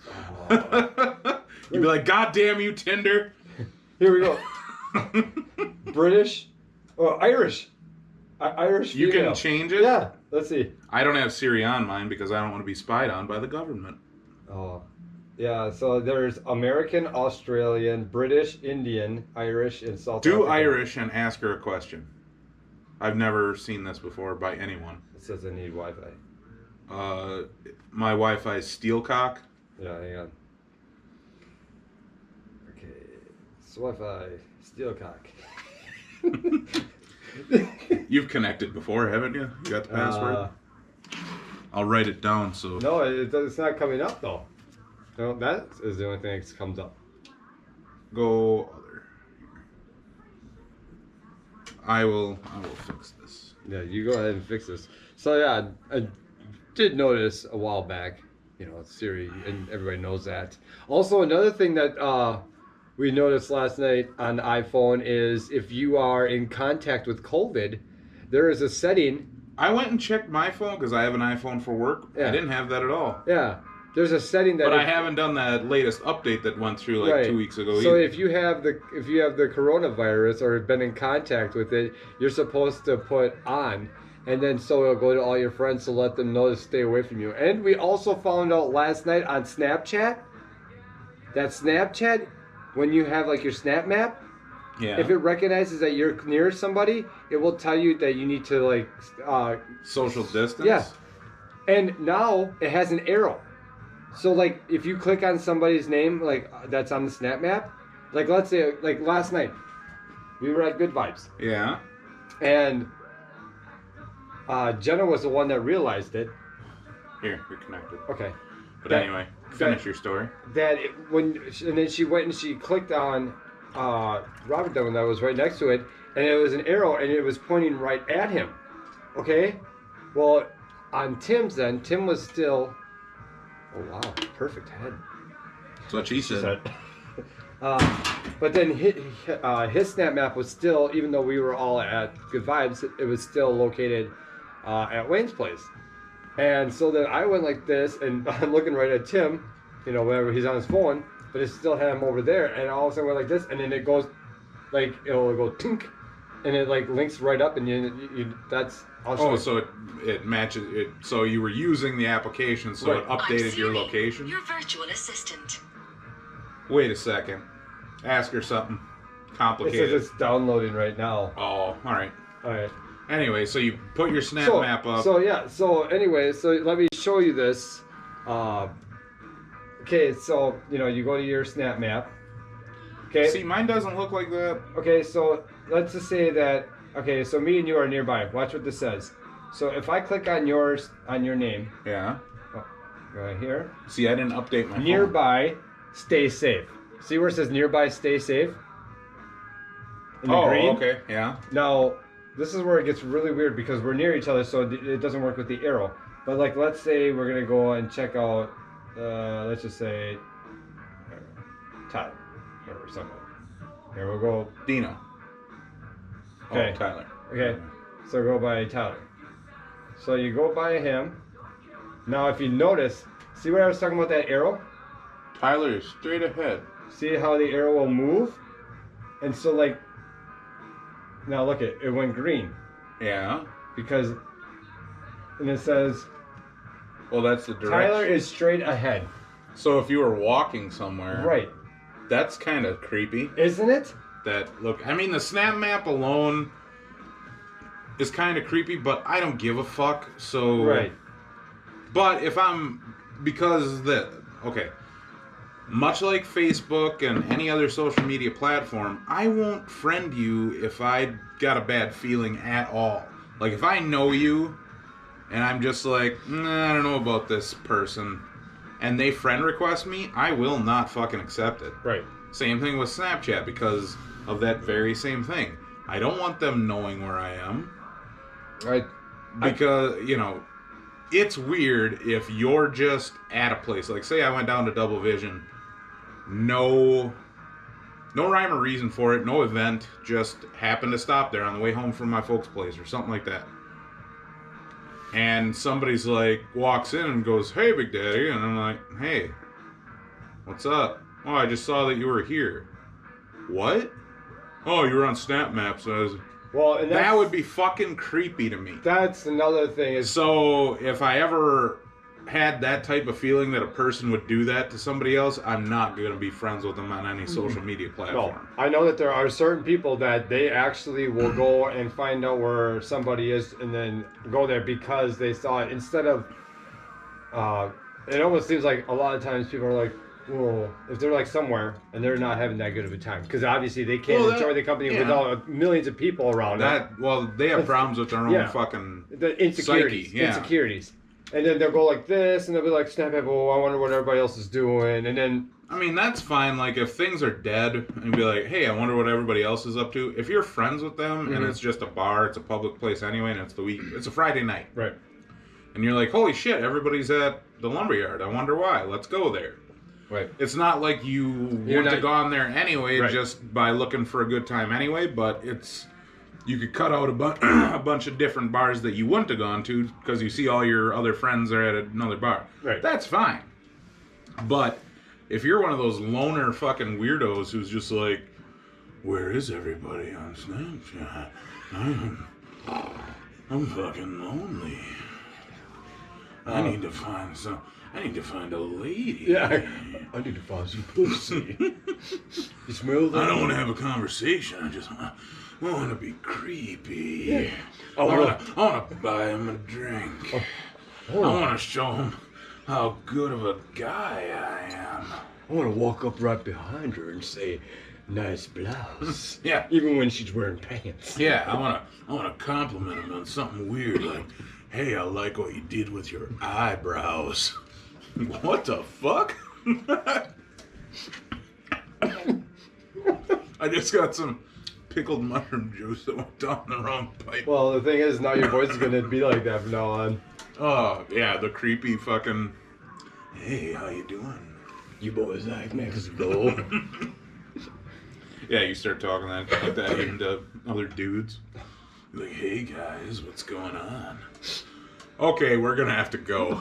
Oh. You'd be like, God damn you, Tinder. Here we go. British or Irish. Irish female. You can change it? Yeah, let's see. I don't have Siri on mine because I don't want to be spied on by the government. Oh. Yeah, so there's American, Australian, British, Indian, Irish, and South African. Do Irish and ask her a question. I've never seen this before by anyone. It says I need Wi-Fi. My Wi-Fi Steelcock. Yeah, hang on. Okay, so Wi-Fi, Steelcock. You've connected before, haven't you? You got the password? I'll write it down so... No, it's not coming up though. No, that is the only thing that comes up. Go other. I will fix this. Yeah, you go ahead and fix this. So yeah, I did notice a while back, Siri, and everybody knows that. Also, another thing that we noticed last night on the iPhone is if you are in contact with COVID, there is a setting. I went and checked my phone because I have an iPhone for work. Yeah. I didn't have that at all. Yeah, there's a setting that. But I haven't done that latest update that went through like 2 weeks ago. So either. if you have the coronavirus or been in contact with it, you're supposed to put on, and then so it'll go to all your friends to let them know to stay away from you. And we also found out last night on Snapchat that Snapchat, when you have like your Snap Map, if it recognizes that you're near somebody, it will tell you that you need to like social distance. Yeah, and now it has an arrow. So like if you click on somebody's name like that's on the Snap Map, like let's say like last night, we were at Good Vibes. Yeah. And Jenna was the one that realized it. Here, you're connected. Okay. But anyway, finish your story. And then she went and she clicked on Robert the one that was right next to it, and it was an arrow and it was pointing right at him. Okay? Well, on Tim's then, Tim was still. Oh wow, perfect head. That's what she said. But then his Snap Map was still, even though we were all at Good Vibes, it was still located at Wayne's place. And so then I went like this, and I'm looking right at Tim, whenever he's on his phone, but it still had him over there, and all of a sudden went like this, and then it goes, like, it'll go tink, and it like links right up, and you that's... So it matches it. So you were using the application, so it updated your location. Your virtual assistant. Wait a second. Ask her something It complicated. says it's downloading right now. Oh, all right. All right. Anyway, so you put your Snap Map up. So anyway, so let me show you this. Okay, so you go to your Snap Map. Okay. See, mine doesn't look like that. Okay, so let's just say that. Okay, so me and you are nearby. Watch what this says. So if I click on your name. Yeah. Oh, right here. See, I didn't update my phone. Nearby, stay safe. See where it says nearby, stay safe? In the green? Okay, yeah. Now, this is where it gets really weird because we're near each other, so it doesn't work with the arrow. But like, let's say we're gonna go and check out, let's just say, Tyler, or something. Here we'll go. Dino. Okay. Oh, Tyler. Okay, so go by Tyler. So you go by him. Now, if you notice, see what I was talking about, that arrow? Tyler is straight ahead. See how the arrow will move? And so like, now look it went green. Yeah. Because, and it says, well, that's the direction. Tyler is straight ahead. So if you were walking somewhere. Right. That's kind of creepy. Isn't it? I mean, the Snap Map alone is kind of creepy, but I don't give a fuck, so... Right. But if okay, much like Facebook and any other social media platform, I won't friend you if I got a bad feeling at all. Like, if I know you, and I'm just like, I don't know about this person, and they friend request me, I will not fucking accept it. Right. Same thing with Snapchat, because of that very same thing. I don't want them knowing where I am. Right. Because, it's weird if you're just at a place. Like, say I went down to Double Vision. No rhyme or reason for it. No event. Just happened to stop there on the way home from my folks' place or something like that. And somebody's like, walks in and goes, "Hey, Big Daddy." And I'm like, "Hey, what's up?" "Oh, I just saw that you were here." "What?" "Oh, you were on Snap Maps." Well, and that would be fucking creepy to me. That's another thing. So if I ever had that type of feeling that a person would do that to somebody else, I'm not going to be friends with them on any social media platform. No, I know that there are certain people that they actually will go and find out where somebody is and then go there because they saw it instead of it almost seems like a lot of times people are like, well, if they're like somewhere and they're not having that good of a time, because obviously they can't enjoy the company with all millions of people around them. Well, they have problems with their own fucking the insecurities, psyche, insecurities, and then they'll go like this, and they'll be like, snap at, oh, I wonder what everybody else is doing, and then. I mean, that's fine. Like, if things are dead, and be like, hey, I wonder what everybody else is up to. If you're friends with them, and it's just a bar, it's a public place anyway, and it's a Friday night. Right. And you're like, holy shit, everybody's at the lumberyard. I wonder why. Let's go there. Right. It's not like you wouldn't have gone there anyway, just by looking for a good time anyway, but you could cut out a bunch of different bars that you wouldn't have gone to because you see all your other friends are at another bar. Right. That's fine. But if you're one of those loner fucking weirdos who's just like, where is everybody on Snapchat? I'm fucking lonely. I need to find a lady. Yeah, I need to find some pussy. You smell that? I don't want to have a conversation. I just want to be creepy. Yeah. I want to buy him a drink. I want to show him how good of a guy I am. I want to walk up right behind her and say, nice blouse. Yeah. Even when she's wearing pants. Yeah, I want to compliment him on something weird like, hey, I like what you did with your eyebrows. What the fuck? I just got some pickled mushroom juice that went down the wrong pipe. Well, the thing is, now your voice is going to be like that from now on. Oh, yeah, the creepy fucking, hey, how you doing? You boys like Mexico. Yeah, you start talking like that even to other dudes. Like, hey guys, what's going on? Okay, we're gonna have to go.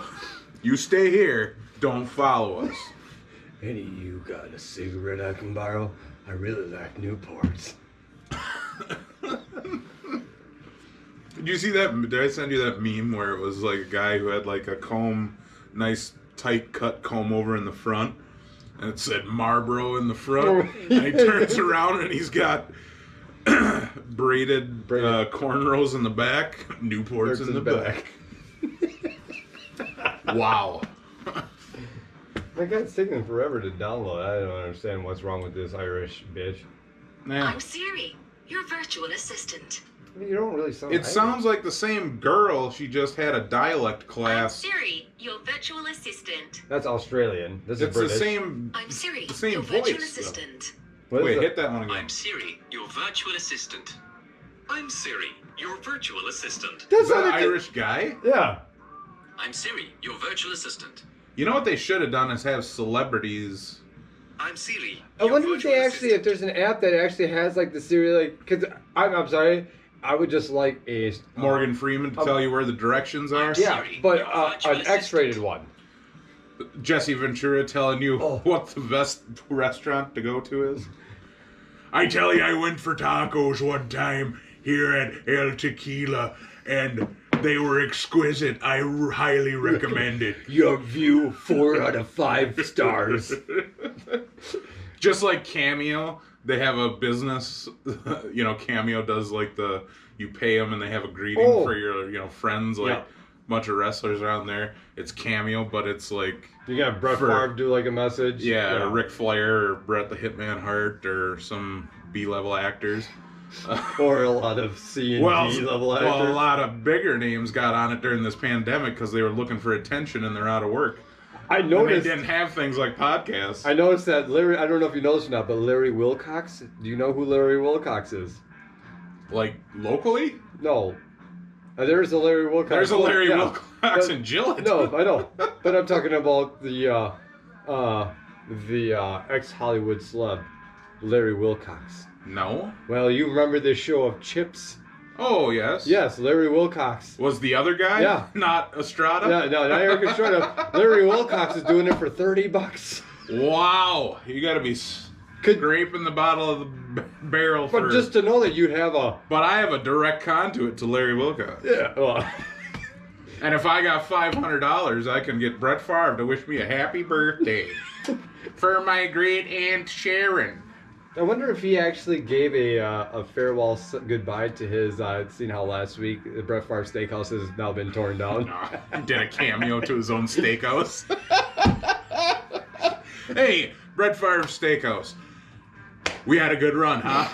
You stay here, don't follow us. Any of you got a cigarette I can borrow? I really like Newports. Did you see that? Did I send you that meme where it was like a guy who had like a comb, nice tight cut comb over in the front, and it said Marlboro in the front, and he turns around and he's got braided cornrows in the back, Newports in the back. Wow. That guy's taking forever to download. I don't understand what's wrong with this Irish bitch. Yeah. I'm Siri, your virtual assistant. I mean, you don't really sound It sounds like the same girl. She just had a dialect class. I'm Siri, your virtual assistant. That's Australian. This It's is British. the same. I'm Siri, the same your voice, virtual though. assistant. Wait, hit that one again. I'm Siri, your virtual assistant. I'm Siri, your virtual assistant. Is that an Irish guy? Yeah. I'm Siri, your virtual assistant. You know what they should have done is have celebrities. I'm Siri. I wonder if they actually, if there's an app that actually has like the Siri, like, because I'm sorry, I would just like a Morgan Freeman to tell you where the directions are. yeah, Siri, but your virtual an X-rated one. Jesse Ventura telling you what the best restaurant to go to is. I tell you, I went for tacos one time here at El Tequila, and they were exquisite. I highly recommend it. Your view, 4 out of 5 stars. Just like Cameo, they have a business. You know, Cameo does like you pay them and they have a greeting for your friends. Like a bunch of wrestlers around there. It's Cameo, but it's like You got Brett Favre do like a message. yeah, Ric Flair or Bret the Hitman Hart or some B-level actors. Or a lot of C and D level actors. Well, a lot of bigger names got on it during this pandemic because they were looking for attention and they're out of work. I noticed And they didn't have things like podcasts. I noticed that Larry. I don't know if you noticed or not, but Larry Wilcox. Do you know who Larry Wilcox is? Like locally, No. There's a Larry Wilcox. there's a Larry Wilcox But- and Gillette. No, I know, but I'm talking about the ex-Hollywood celeb, Larry Wilcox. No. Well, you remember this show of Chips? Oh yes. Yes, Larry Wilcox. Was the other guy? Yeah. Not Estrada. No, not Eric Estrada. Larry Wilcox is doing it for $30. Wow. You got to be scraping the bottom of the barrel But for. just to know that you'd have a But I have a direct conduit to Larry Wilcox. well, And if I got $500, I can get Brett Favre to wish me a happy birthday for my great aunt Sharon. I wonder if he actually gave a farewell goodbye to his. Seeing how last week the Brett Favre Steakhouse has now been torn down. He did a cameo to his own steakhouse. Hey, Brett Favre Steakhouse. We had a good run, huh?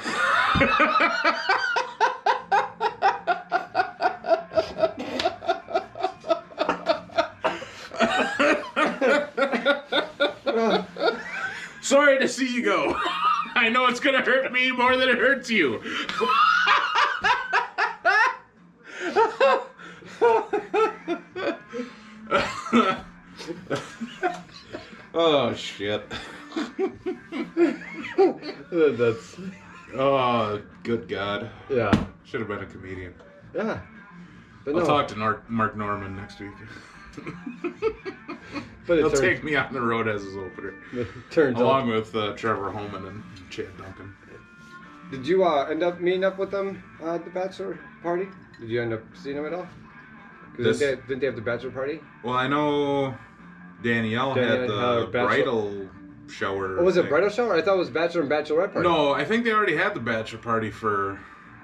Sorry to see you go. I know it's gonna hurt me more than it hurts you. Oh shit. That's Oh, good God. yeah. Should have been a comedian. Yeah. But I'll talk to Mark Norman next week. But He'll take me on the road as his opener. Turns Along with Trevor Holman and Chad Duncan. Did you end up meeting up with them at the bachelor party? Did you end up seeing them at all? Didn't they have the bachelor party? Well, I know Danielle had the bridal shower. Oh, was it thing. bridal shower? I thought it was bachelor and bachelorette party. No, I think they already had the bachelor party for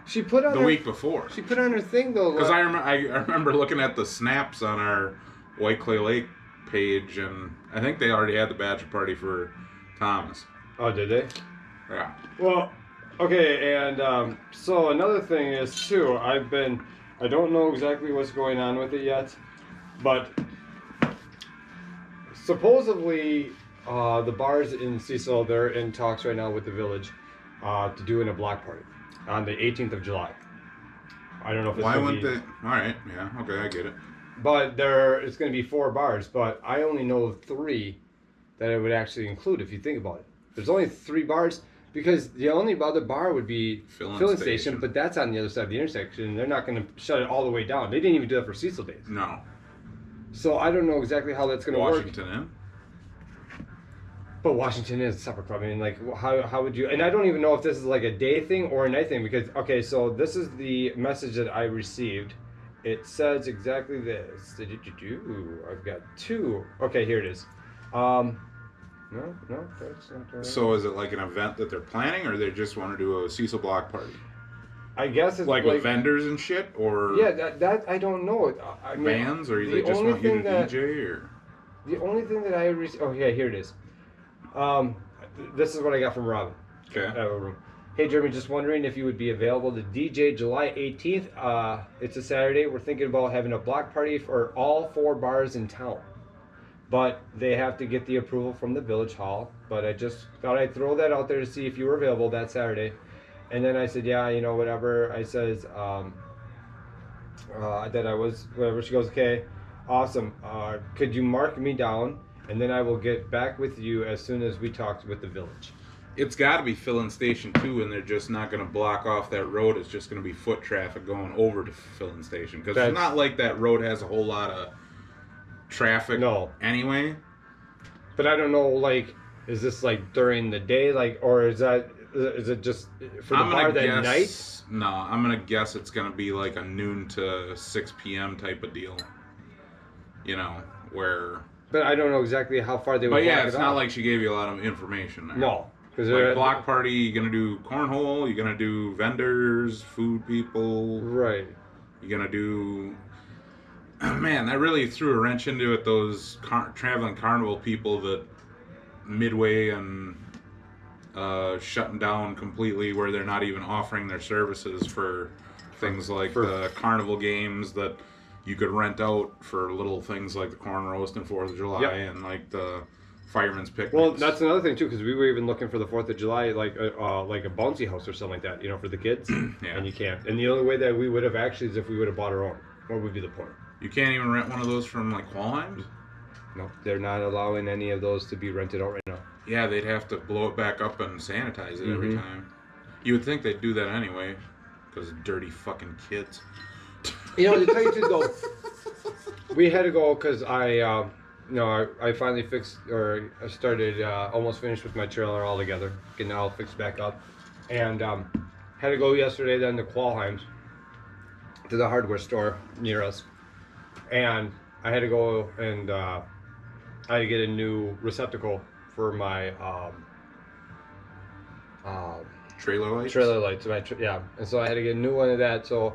she put on the week before. She put on her thing though. Because I remember looking at the snaps on our White Clay Lake page, and I think they already had the bachelor party for Thomas. Oh, did they? Yeah. Well, okay, and so another thing is too. I don't know exactly what's going on with it yet, but supposedly the bars in Cecil, they're in talks right now with the village to do a block party on the 18th of July. I don't know if it's Why wouldn't they? All right, yeah, okay, I get it. But it's going to be 4 bars, but I only know of 3 that it would actually include if you think about it. There's only 3 bars because the only other bar would be filling station, but that's on the other side of the intersection. They're not going to shut it all the way down. They didn't even do that for Cecil days. No. So I don't know exactly how that's going to work. Washington Inn? But Washington is a supper club. I mean, like, how would you... And I don't even know if this is like a day thing or a night thing because, okay, so this is the message that I received. It says exactly this. I've got 2. Okay, here it is. No, that's not right. So is it like an event that they're planning, or they just want to do a Cecil block party? I guess it's like with vendors and shit, or yeah, that I don't know. I mean, bands, or they just want you to DJ, or the only thing that I oh yeah, here it is. This is what I got from Robin. Okay. Hey Jeremy, just wondering if you would be available to DJ July 18th. It's a Saturday. We're thinking about having a block party for all 4 bars in town. But they have to get the approval from the village hall. But I just thought I'd throw that out there to see if you were available that Saturday. And then I said, yeah, whatever. I says that I was, whatever. She goes, okay, awesome. Could you mark me down? And then I will get back with you as soon as we talked with the village. It's got to be filling station 2, and they're just not going to block off that road. It's just going to be foot traffic going over to filling station. Because it's not like that road has a whole lot of traffic anyway. But I don't know, like, is this like during the day, like, or is it just for the bar that night? No, I'm going to guess it's going to be like a noon to 6 p.m. type of deal. Where... But I don't know exactly how far they would block it. But yeah, it's not like she gave you a lot of information there. No. Like block party, you're going to do cornhole, you're going to do vendors, food people. Right. You're going to do... Man, that really threw a wrench into it, those traveling carnival people that Midway and shutting down completely, where they're not even offering their services for things like the carnival games that you could rent out for little things like the corn roast and 4th of July and like the fireman's picnics. Well, that's another thing too, because we were even looking for the 4th of July, like a bouncy house or something like that, for the kids. Yeah. And you can't. And the only way that we would have actually is if we would have bought our own. What would be the point? You can't even rent one of those from like Qualheim's? No, they're not allowing any of those to be rented out right now. Yeah, they'd have to blow it back up and sanitize it every time. You would think they'd do that anyway, because dirty fucking kids. To tell you the truth though, we had to go because I finally fixed, or I started, almost finished with my trailer altogether, getting it all fixed back up, and had to go yesterday then to Qualheim's, to the hardware store near us, and I had to go and I had to get a new receptacle for my Trailer lights? trailer lights. Yeah, and so I had to get a new one of that. So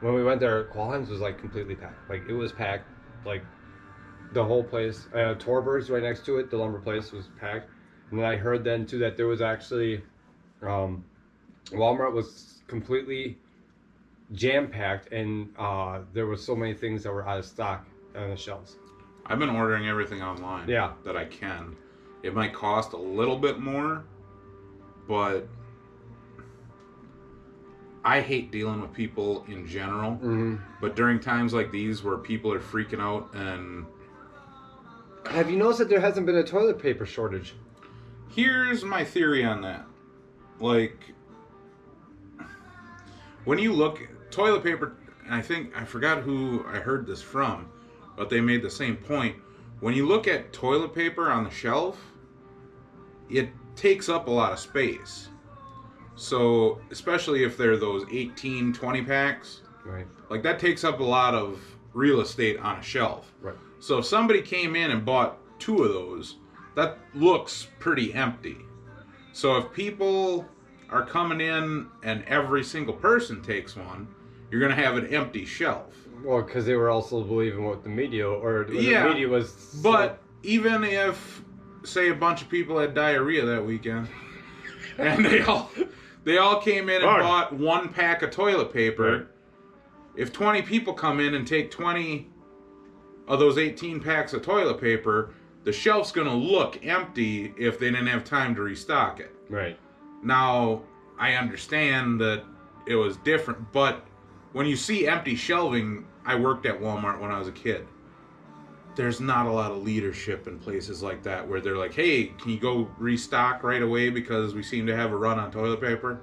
when we went there, Qualheim's was like completely packed. Like it was packed, like the whole place. Torber's right next to it, the lumber place was packed. And then I heard then too that there was actually Walmart was completely jam packed, and there was so many things that were out of stock on the shelves. I've been ordering everything online. Yeah. That I can. It might cost a little bit more, but I hate dealing with people in general. Mm-hmm. But during times like these where people are freaking out and... Have you noticed that there hasn't been a toilet paper shortage? Here's my theory on that. Like, when you look... Toilet paper, and I forgot who I heard this from, but they made the same point. When you look at toilet paper on the shelf, it takes up a lot of space. So, especially if they're those 18, 20 packs, Right. like that takes up a lot of real estate on a shelf. Right. So if somebody came in and bought 2 of those, that looks pretty empty. So if people are coming in and every single person takes one, you're going to have an empty shelf. Well, because they were also believing what the media, or the media was... But even if, say, a bunch of people had diarrhea that weekend, and they all came in and bought 1 pack of toilet paper, right. If 20 people come in and take 20 of those 18 packs of toilet paper, the shelf's going to look empty if they didn't have time to restock it. Right. Now, I understand that it was different, but when you see empty shelving, I worked at Walmart when I was a kid. There's not a lot of leadership in places like that where they're like, hey, can you go restock right away because we seem to have a run on toilet paper?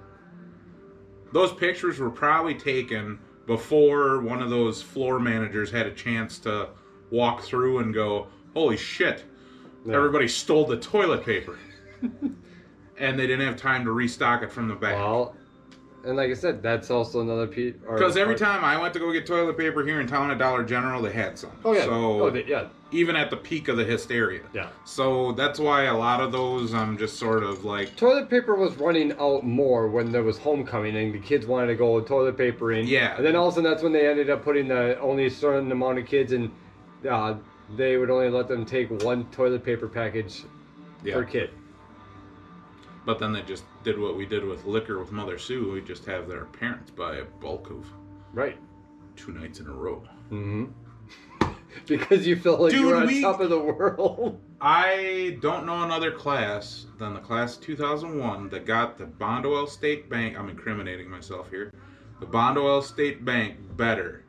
Those pictures were probably taken before one of those floor managers had a chance to walk through and go, holy shit, everybody stole the toilet paper. And they didn't have time to restock it from the back. Well, and like I said, that's also another piece. Because every time I went to go get toilet paper here in town at Dollar General, they had some. Oh, yeah. So, even at the peak of the hysteria. Yeah. So that's why a lot of those, I'm just sort of like... Toilet paper was running out more when there was homecoming and the kids wanted to go toilet paper in. Yeah. And then all of a sudden that's when they ended up putting only a certain amount of kids, and they would only let them take 1 toilet paper package per kid. But then they just did what we did with liquor with Mother Sue. We just have their parents buy a bulk of... Right. 2 nights in a row. Mm-hmm. Because you feel like you're on top of the world. I don't know another class than the class of 2001 that got the Bondwell State Bank... I'm incriminating myself here. The Bondwell State Bank better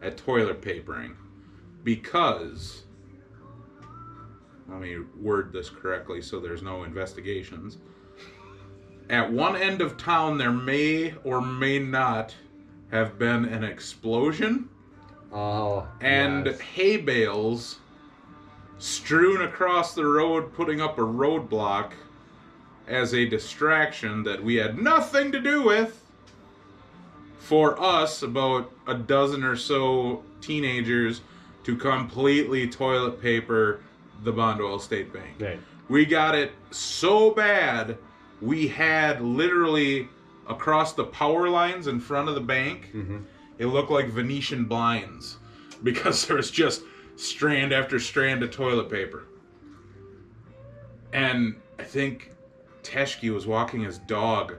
at toilet papering. Because... Let me word this correctly so there's no investigations. At one end of town, there may or may not have been an explosion. Oh, and hay bales strewn across the road, putting up a roadblock as a distraction that we had nothing to do with. For us, about a dozen or so teenagers to completely toilet paper the Bondwell State Bank. Right. We got it so bad, we had literally across the power lines in front of the bank, it looked like Venetian blinds because there was just strand after strand of toilet paper. And I think Teshke was walking his dog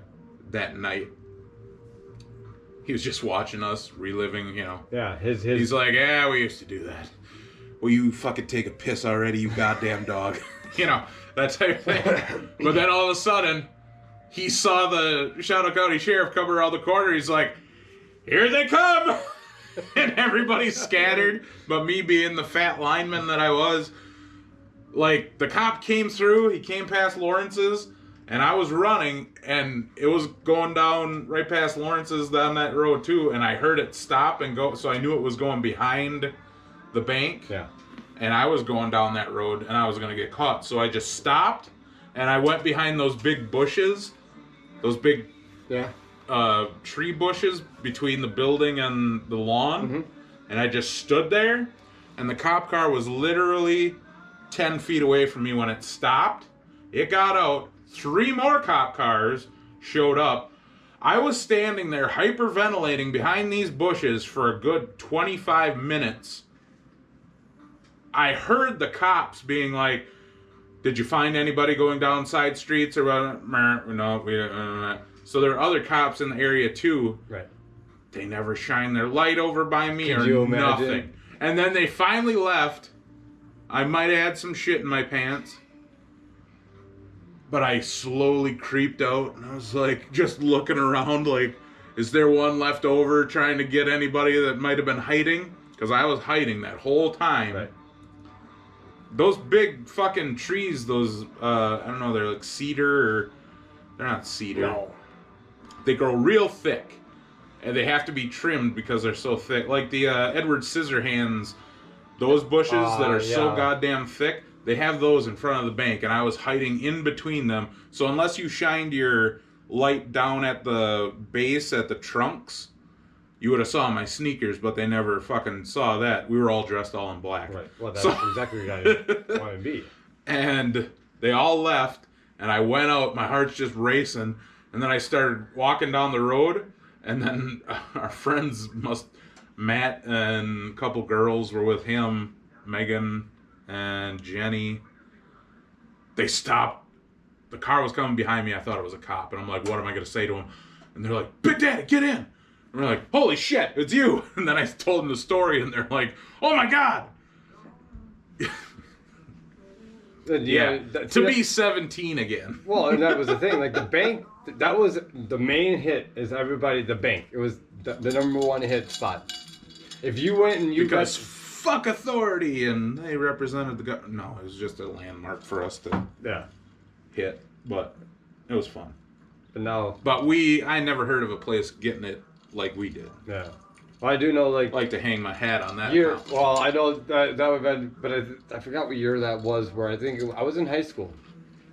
that night. He was just watching us, reliving, Yeah, his... He's like, yeah, we used to do that. Well, you fucking take a piss already, you goddamn dog. That type of thing. But then all of a sudden, he saw the Shadow County Sheriff come around the corner. He's like, here they come! And everybody scattered. But me being the fat lineman that I was, like, the cop came through. He came past Lawrence's. And I was running. And it was going down right past Lawrence's down that road, too. And I heard it stop and go. So I knew it was going behind the bank. Yeah. And I was going down that road, and I was going to get caught. So I just stopped, and I went behind those big bushes, those big tree bushes between the building and the lawn. And I just stood there, and the cop car was literally 10 feet away from me when it stopped. It got out. 3 more cop cars showed up. I was standing there hyperventilating behind these bushes for a good 25 minutes. I heard the cops being like, did you find anybody going down side streets or what? No, so there are other cops in the area too. Right. They never shine their light over by me Could or you nothing. imagine? And then they finally left. I might have had some shit in my pants. But I slowly creeped out and I was like, just looking around like, is there one left over trying to get anybody that might have been hiding? Because I was hiding that whole time. Right. Those big fucking trees, those, I don't know, they're like cedar or, they're not cedar. No. They grow real thick. And they have to be trimmed because they're so thick. Like the Edward Scissorhands, those bushes that are so goddamn thick, they have those in front of the bank, and I was hiding in between them. So unless you shined your light down at the base, at the trunks, you would have saw my sneakers, but they never fucking saw that. We were all dressed all in black. Right. Well, that's exactly what I want to be. And they all left, and I went out, my heart's just racing, and then I started walking down the road, and then our friends Matt and a couple girls were with him, Megan and Jenny. They stopped. The car was coming behind me. I thought it was a cop. And I'm like, what am I going to say to him? And they're like, Big Daddy, get in. And we're like, holy shit, it's you. And then I told them the story, and they're like, oh my God. To be 17 again. Well, and that was the thing. Like the bank, that was the main hit. Is everybody the bank? It was the number one hit spot. If you went and you because fuck authority, and they represented the government. No, it was just a landmark for us to hit, but it was fun. But now, I never heard of a place getting it like we did. Yeah. Well, I do know, like to hang my hat on that. Year. Well, I know that would have been, but I forgot what year that was. Where I was in high school.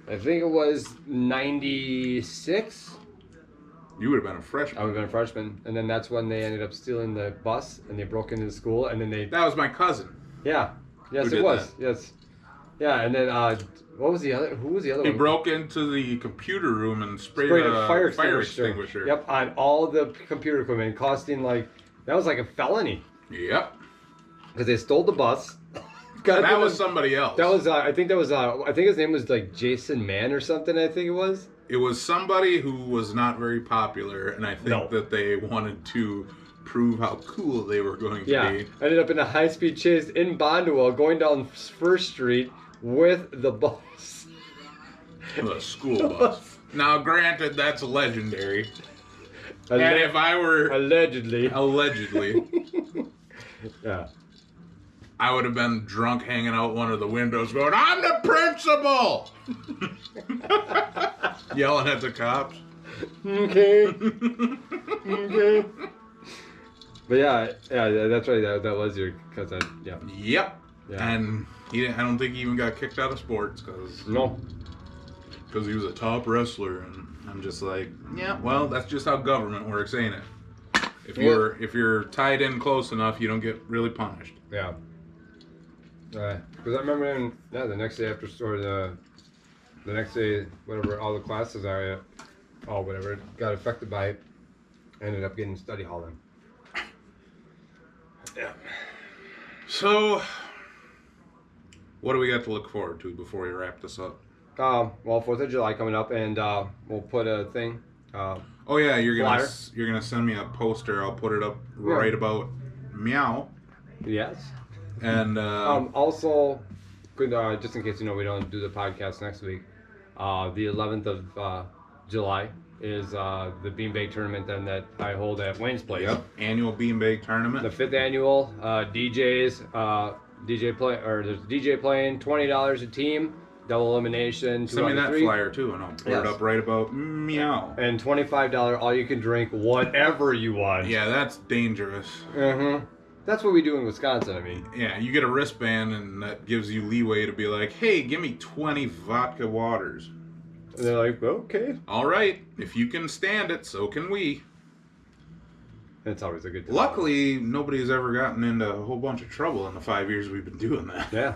I think it was 96. You would have been a freshman. I would have been a freshman, and then that's when they ended up stealing the bus, and they broke into the school, and then they. That was my cousin. Yeah. Yes, it was. That? Yes. Yeah, and then what was the other? Who was the other one? He broke into the computer room and sprayed a fire extinguisher. Yep, on all the computer equipment, costing that was like a felony. Yep. Because they stole the bus. That was somebody else. That was I think his name was like Jason Mann or something. I think it was. It was somebody who was not very popular, and I think that they wanted to prove how cool they were going to be. Ended up in a high-speed chase in Bondwell, going down First Street with the bus. The school bus. Now, granted, that's legendary. And if I were... Allegedly. Yeah. I would have been drunk hanging out one of the windows going, I'm the principal! Yelling at the cops. Okay. But yeah, that's right. That was your cousin. Yeah. Yep. Yeah. And I don't think he even got kicked out of sports because he was a top wrestler, and I'm just like, yeah, well, that's just how government works, ain't it? If you're tied in close enough, you don't get really punished. Yeah. Because I remember the next day after the next day, whatever all the classes got affected by it, ended up getting study hall in. Yeah. So, what do we got to look forward to before we wrap this up? Well, 4th of July coming up, and we'll put a thing. Oh yeah, you're gonna send me a poster. I'll put it up right about meow. Yes. And also, just in case we don't do the podcast next week, the 11th of July is the Beanbag tournament then that I hold at Wayne's Place. Yep, annual Beanbag tournament. The 5th annual there's DJ playing, $20 a team, double elimination. Send me that flyer too, and I'll put it up right about meow. And $25 all you can drink, whatever you want. Yeah, that's dangerous. That's what we do in Wisconsin, I mean. Yeah, you get a wristband, and that gives you leeway to be like, hey, give me 20 vodka waters. And they're like, okay. All right, if you can stand it, so can we. It's always a good time. Luckily, nobody's ever gotten into a whole bunch of trouble in the 5 years we've been doing that. Yeah.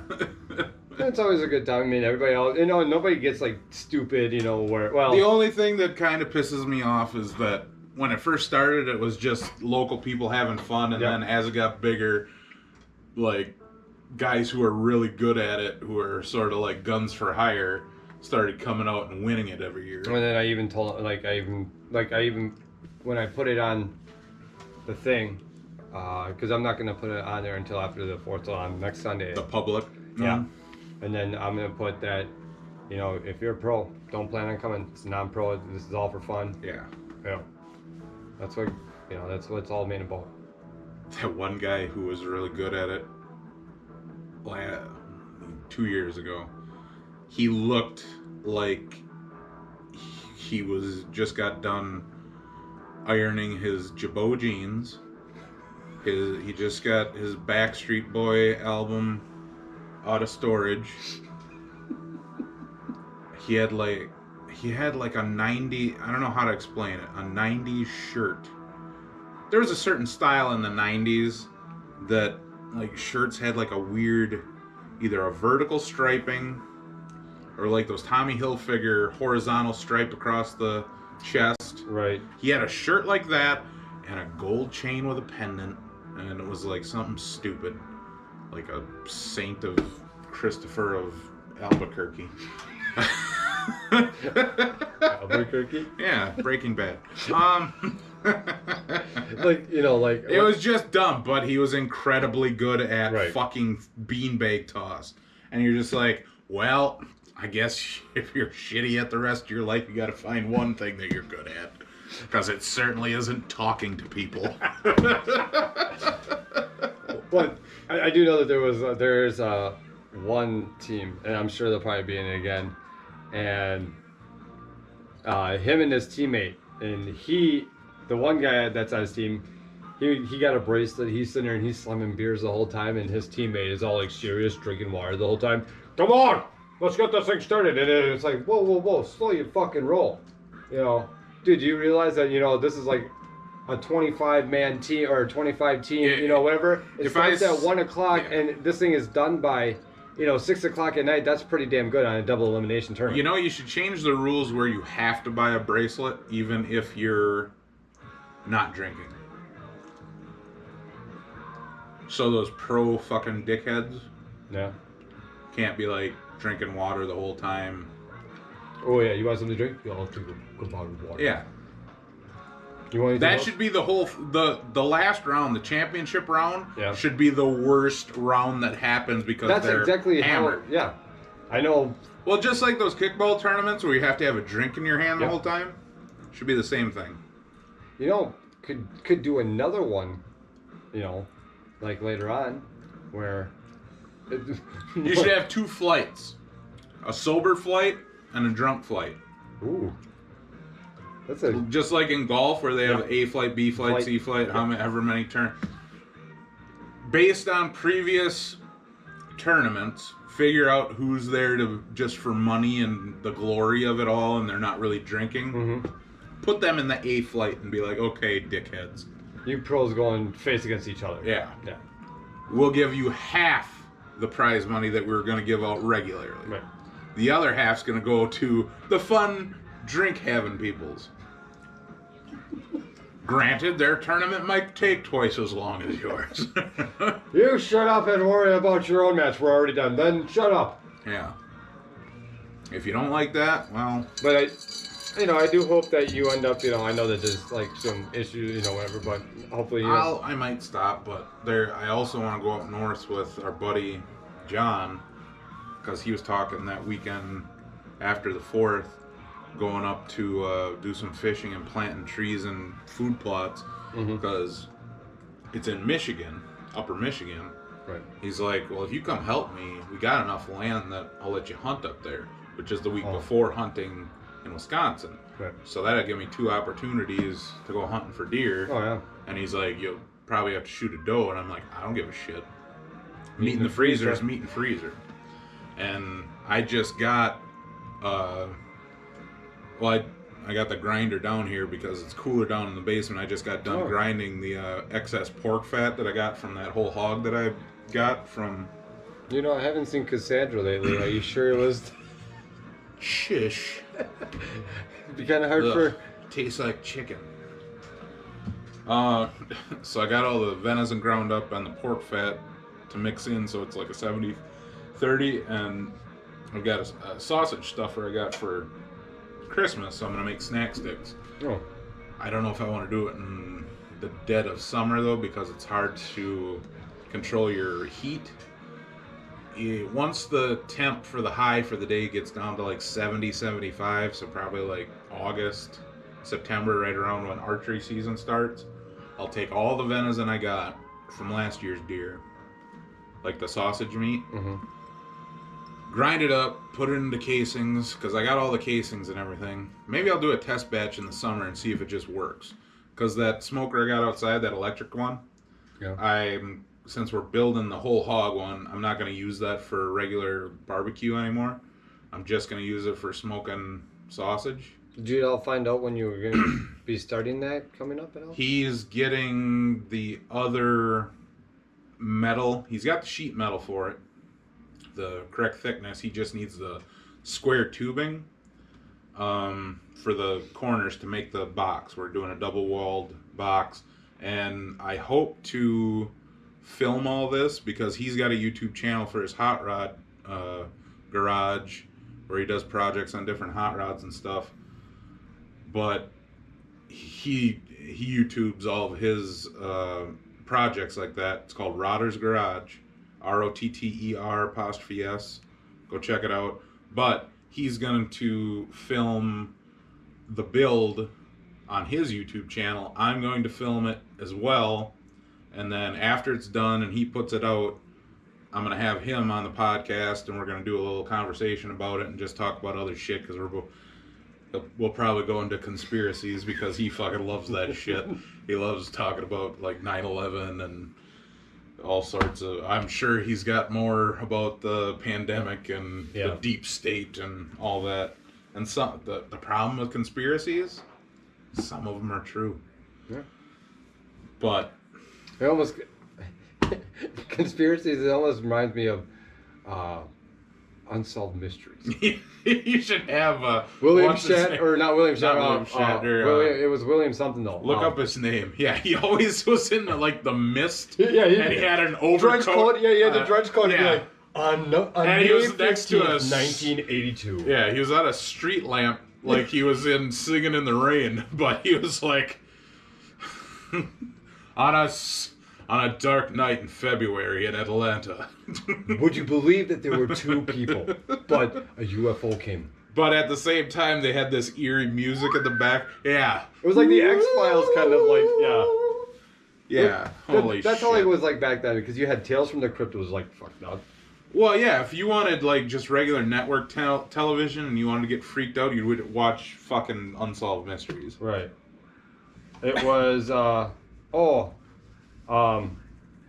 It's always a good time. I mean, everybody else, nobody gets like stupid, where, well. The only thing that kind of pisses me off is that when it first started, it was just local people having fun, and then as it got bigger, like, guys who are really good at it, who are sort of like guns for hire, started coming out and winning it every year. And then I even told, when I put it on the thing, because I'm not going to put it on there until after the 4th, so on next Sunday. The public? Yeah. And then I'm going to put that, if you're a pro, don't plan on coming. It's non-pro. This is all for fun. Yeah. Yeah. That's what, that's what it's all made about. That one guy who was really good at it, 2 years ago, he looked like he was just got done ironing his Jabot jeans. He just got his Backstreet Boy album out of storage. He had like a 90, I don't know how to explain it, a 90s shirt. There was a certain style in the 90s that like shirts had like a weird, either a vertical striping or like those Tommy Hilfiger horizontal stripe across the chest. Right. He had a shirt like that and a gold chain with a pendant, and it was like something stupid, like a Saint of Christopher of Albuquerque. Albuquerque? Yeah, Breaking Bad. It was just dumb, but he was incredibly good at fucking beanbag toss. And you're just like, well, I guess if you're shitty at the rest of your life, you gotta find one thing that you're good at. Because it certainly isn't talking to people. But I do know that there's one team, and I'm sure they'll probably be in it again, and him and his teammate, and the one guy that's on his team, he got a bracelet. He's sitting there and he's slamming beers the whole time, and his teammate is all like serious, drinking water the whole time. Come on, let's get this thing started. And it's like, whoa, slow your fucking roll. Dude, do you realize that this is like a 25-man team or a 25 team, whatever. It starts at 1 o'clock, and this thing is done by 6 o'clock at night. That's pretty damn good on a double elimination tournament. You should change the rules where you have to buy a bracelet even if you're not drinking. So those pro fucking dickheads can't be like drinking water the whole time. Oh yeah, you want something to drink? Yeah, I'll drink a good bottle of water. Yeah. You want that should be the whole the last round, the championship round should be the worst round that happens because that's they're exactly hammered. I know. Well, just like those kickball tournaments where you have to have a drink in your hand the whole time, should be the same thing. Could do another one, like later on, where you should have 2 flights, a sober flight and a drunk flight. Ooh. That's just like in golf where they have A flight, B flight, C flight, however many turns. Based on previous tournaments, figure out who's there just for money and the glory of it all, and they're not really drinking. Mm-hmm. Put them in the A flight and be like, okay, dickheads. You pros going face against each other. Yeah. We'll give you half the prize money that we're going to give out regularly. Right. The other half's going to go to the fun drink-having peoples. Granted, their tournament might take twice as long as yours. You shut up and worry about your own match. We're already done. Then shut up. Yeah. If you don't like that, well... But I do hope that you end up, I know that there's like some issues, whatever, but hopefully I might stop, but I also want to go up north with our buddy John, because he was talking that weekend after the 4th, going up to do some fishing and planting trees and food plots, because it's in Michigan, upper Michigan. Right. He's like, well, if you come help me, we got enough land that I'll let you hunt up there, which is the week before hunting in Wisconsin. Right. So that'll give me 2 opportunities to go hunting for deer. Oh, yeah. And he's like, you'll probably have to shoot a doe. And I'm like, I don't give a shit. Meat in the freezer is meat in the freezer. And I just got, the grinder down here because it's cooler down in the basement. I just got done grinding the excess pork fat that I got from that whole hog that I got from. You know, I haven't seen Cassandra lately. Are you sure it was? Shish. It'd be kind of hard for. Tastes like chicken. So I got all the venison ground up and the pork fat to mix in, so it's like a 70-30, and I've got a sausage stuffer I got for Christmas, so I'm gonna make snack sticks. Oh. I don't know if I want to do it in the dead of summer though, because it's hard to control your heat. Once the temp for the high for the day gets down to like 70, 75, so probably like August, September, right around when archery season starts, I'll take all the venison I got from last year's deer, like the sausage meat, grind it up, put it into casings, because I got all the casings and everything. Maybe I'll do a test batch in the summer and see if it just works. Because that smoker I got outside, that electric one, since we're building the whole hog one, I'm not going to use that for regular barbecue anymore. I'm just going to use it for smoking sausage. Did you all find out when you were going to be starting that coming up at all? He's getting the other metal. He's got the sheet metal for it, the correct thickness. He just needs the square tubing for the corners to make the box. We're doing a double-walled box, and I hope to film all this because he's got a YouTube channel for his hot rod garage where he does projects on different hot rods and stuff. But he YouTubes all of his projects like that. It's called Rotter's Garage, ROTTER''S. Go check it out. But he's going to film the build on his YouTube channel. I'm going to film it as well. And then after it's done and he puts it out, I'm going to have him on the podcast and we're going to do a little conversation about it and just talk about other shit because we'll probably go into conspiracies because he fucking loves that shit. He loves talking about like 9/11 and all sorts of. I'm sure he's got more about the pandemic and the deep state and all that. And some the problem with conspiracies, some of them are true. Yeah. But it almost conspiracies. It almost reminds me of unsolved mysteries. You should have William Shatner, or not William Shatner. Not William Shatner. It was William something though. Look up his name. Yeah, he always was in like the mist. Yeah, and he had an overcoat. Trench coat. Yeah, he had the trench coat. Yeah. On and he was next to us. 1982. Yeah, he was at a street lamp, like he was in Singing in the Rain, but he was like on a dark night in February in Atlanta. Would you believe that there were two people, but a UFO came? But at the same time, they had this eerie music at the back. Yeah. It was like the X-Files kind of like, Yeah, holy shit. That's all it was like back then, because you had Tales from the Crypt was like, fuck no. Well, yeah, if you wanted like just regular network television and you wanted to get freaked out, you would watch fucking Unsolved Mysteries. Right. It was,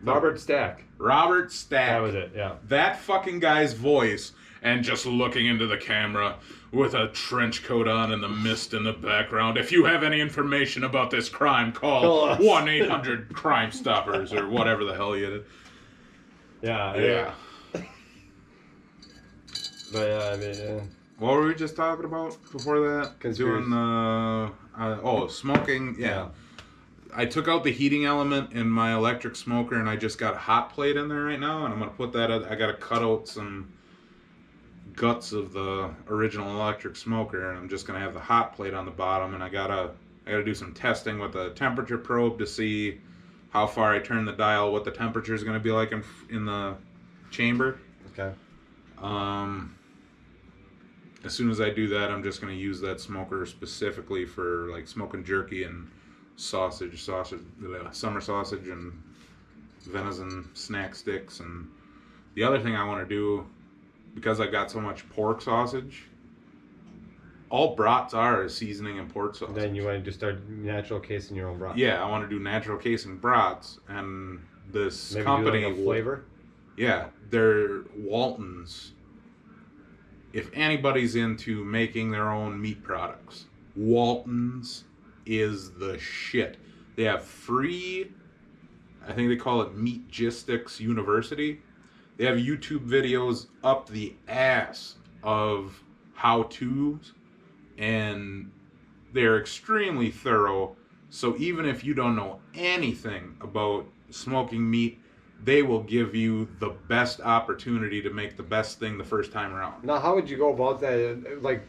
Robert Stack. Robert Stack. That was it, yeah. That fucking guy's voice, and just looking into the camera with a trench coat on and the mist in the background. If you have any information about this crime, call 1-800-CRIME-STOPPERS or whatever the hell you did. Yeah. But yeah, I mean, what were we just talking about before that? Conspiracy. Doing smoking. Yeah. I took out the heating element in my electric smoker, and I just got a hot plate in there right now, and I'm gonna put that. I gotta cut out some guts of the original electric smoker, and I'm just gonna have the hot plate on the bottom, and I gotta do some testing with a temperature probe to see how far I turn the dial, what the temperature is gonna be like in the chamber. Okay. As soon as I do that, I'm just gonna use that smoker specifically for like smoking jerky and summer sausage and venison snack sticks. And the other thing I want to do, because I got so much pork sausage, all brats are is seasoning and pork sausage. Then you want to just start natural casing your own brats. Yeah, I want to do natural casing brats, and this Maybe company do like a flavor. Yeah, they're Waltons. If anybody's into making their own meat products, Walton's is the shit. They have free, I think they call it Meatgistics University. They have YouTube videos up the ass of how-tos, and they're extremely thorough. So even if you don't know anything about smoking meat, they will give you the best opportunity to make the best thing the first time around. Now, how would you go about that? Like,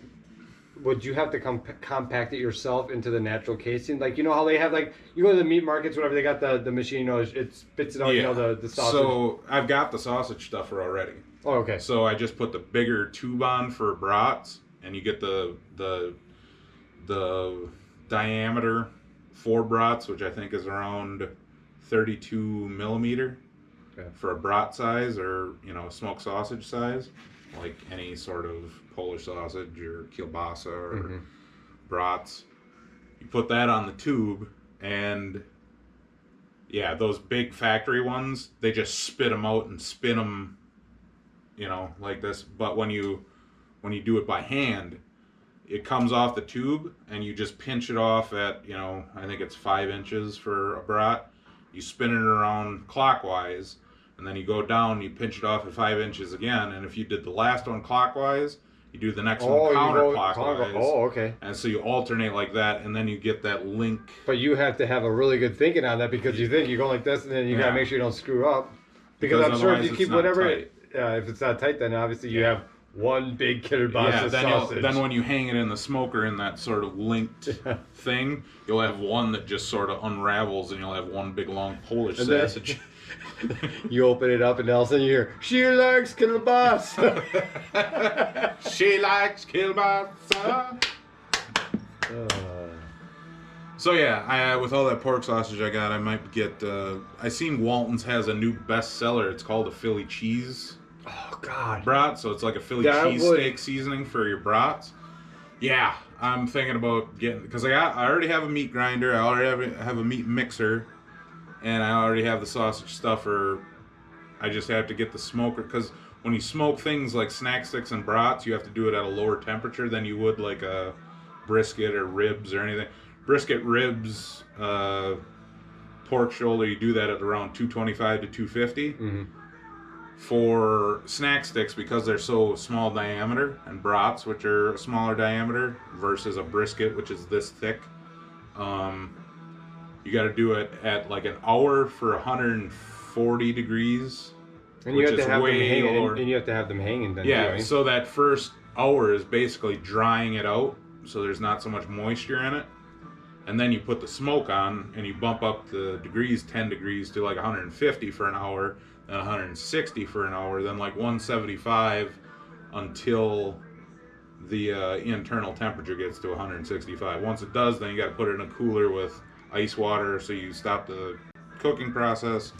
would you have to compact it yourself into the natural casing? Like, you know how they have, like, you go to the meat markets, whatever, they got the machine, you know, it spits it out, you know, the sausage. So I've got the sausage stuffer already. Oh, okay. So I just put the bigger tube on for brats, and you get the diameter for brats, which I think is around 32 millimeter. Okay. For a brat size, or, you know, smoked sausage size, like any sort of Polish sausage or kielbasa or brats. You put that on the tube, and yeah, those big factory ones, they just spit them out and spin them, you know, like this. But when you do it by hand, it comes off the tube, and you just pinch it off at, you know, I think it's 5 inches for a brat. You spin it around clockwise, and then you go down, you pinch it off at 5 inches again, and if you did the last one clockwise, you do the next one counterclockwise. Oh, okay. And so you alternate like that, and then you get that link. But you have to have a really good thinking on that, because you think you go like this, and then you gotta make sure you don't screw up. Because I'm sure if you keep whatever, if it's not tight, then obviously you have one big kielbasa sausage. Then when you hang it in the smoker in that sort of linked thing, you'll have one that just sort of unravels, and you'll have one big long Polish sausage. You open it up, and all of a sudden you hear, "She likes kielbasa." She likes kielbasa. So yeah, with all that pork sausage I got, I might get. I seen Walton's has a new bestseller. It's called a Philly cheese. Oh God. Brat. So it's like a Philly cheesesteak seasoning for your brats. Yeah, I'm thinking about getting, because I already have a meat grinder. I already have a meat mixer. And I already have the sausage stuffer. I just have to get the smoker, because when you smoke things like snack sticks and brats, you have to do it at a lower temperature than you would like a brisket or ribs or anything. Brisket, ribs, pork shoulder, you do that at around 225 to 250. For snack sticks, because they're so small diameter, and brats, which are a smaller diameter, versus a brisket, which is this thick, you got to do it at like an hour for 140 degrees, and you have to have them hanging. And you have to have them hanging. Then yeah, too, right? So that first hour is basically drying it out, so there's not so much moisture in it. And then you put the smoke on, and you bump up the degrees 10 degrees to like 150 for an hour, then 160 for an hour, then like 175 until the internal temperature gets to 165. Once it does, then you got to put it in a cooler with ice water, so you stop the cooking process,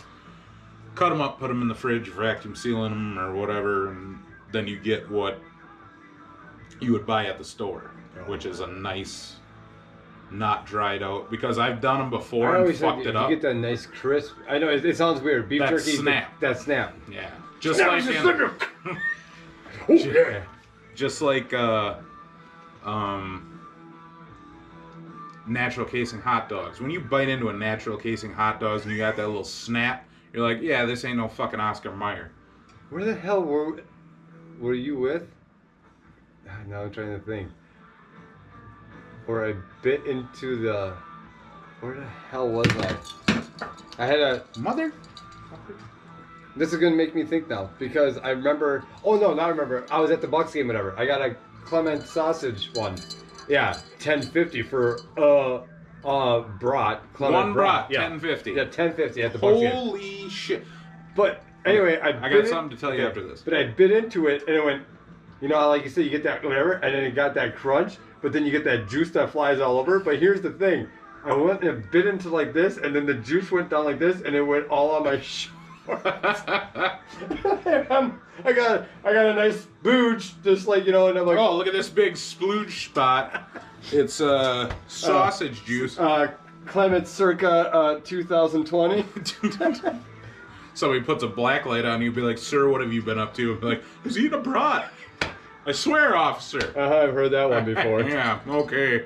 cut them up, put them in the fridge, vacuum sealing them or whatever, and then you get what you would buy at the store, which is a nice, not dried out, because I've done them before and fucked it up. You get that nice crisp. I know it sounds weird. Beef jerky, snap. That snap. Yeah, just like just like natural casing hot dogs. When you bite into a natural casing hot dogs and you got that little snap, you're like, yeah, this ain't no fucking Oscar Mayer. Where the hell were you with? Now I'm trying to think. Where I bit into the... Where the hell was I? I had a... Mother? This is going to make me think now, because I remember... Oh, no, not remember. I was at the Bucks game, whatever. I got a Clement sausage one. Yeah, $10.50 for brat. One brat, yeah. $10.50. Yeah, $10.50 at the Bucks game. Holy shit! But anyway, I got something to tell you after this. But I bit into it, and it went. You know how, like you said, you get that whatever, and then it got that crunch, but then you get that juice that flies all over. But here's the thing: I went and bit into like this, and then the juice went down like this, and it went all on my shorts. I got a nice booge, just like, you know, and I'm like, oh, look at this big splooge spot. It's sausage juice. Clement circa 2020. Somebody puts a black light on you, be like, sir, what have you been up to? I'd be like, he's eating a brat. I swear, officer. I've heard that one before. Yeah, okay.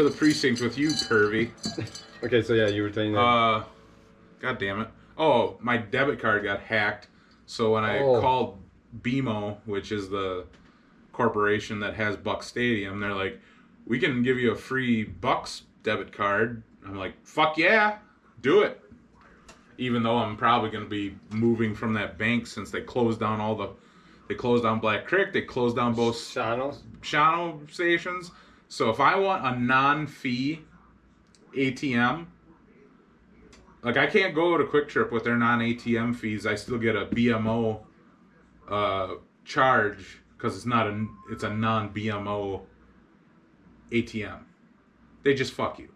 to the precinct with you, pervy. Okay, so yeah, you were saying that. God damn it. Oh, my debit card got hacked. So when I called BMO, which is the corporation that has Buck Stadium, they're like, we can give you a free Bucks debit card. I'm like, fuck yeah, do it. Even though I'm probably going to be moving from that bank since they closed down they closed down Black Creek, they closed down both Shano stations. So if I want a non-fee ATM, like I can't go to Quick Trip with their non-ATM fees. I still get a BMO charge because it's a non-BMO ATM. They just fuck you.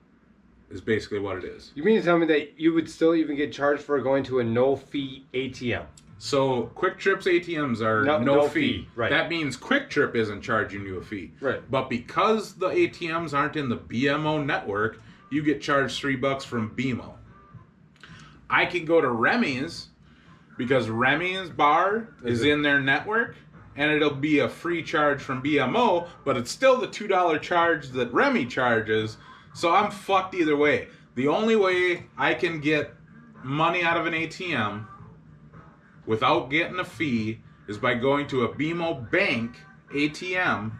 Is basically what it is. You mean to tell me that you would still even get charged for going to a no-fee ATM? So Quick Trip's ATMs are no fee. Right. That means Quick Trip isn't charging you a fee. Right. But because the ATMs aren't in the BMO network, you get charged $3 from BMO. I can go to Remy's because Remy's bar is in their network, and it'll be a free charge from BMO, but it's still the $2 charge that Remy charges. So I'm fucked either way. The only way I can get money out of an ATM without getting a fee is by going to a BMO bank ATM.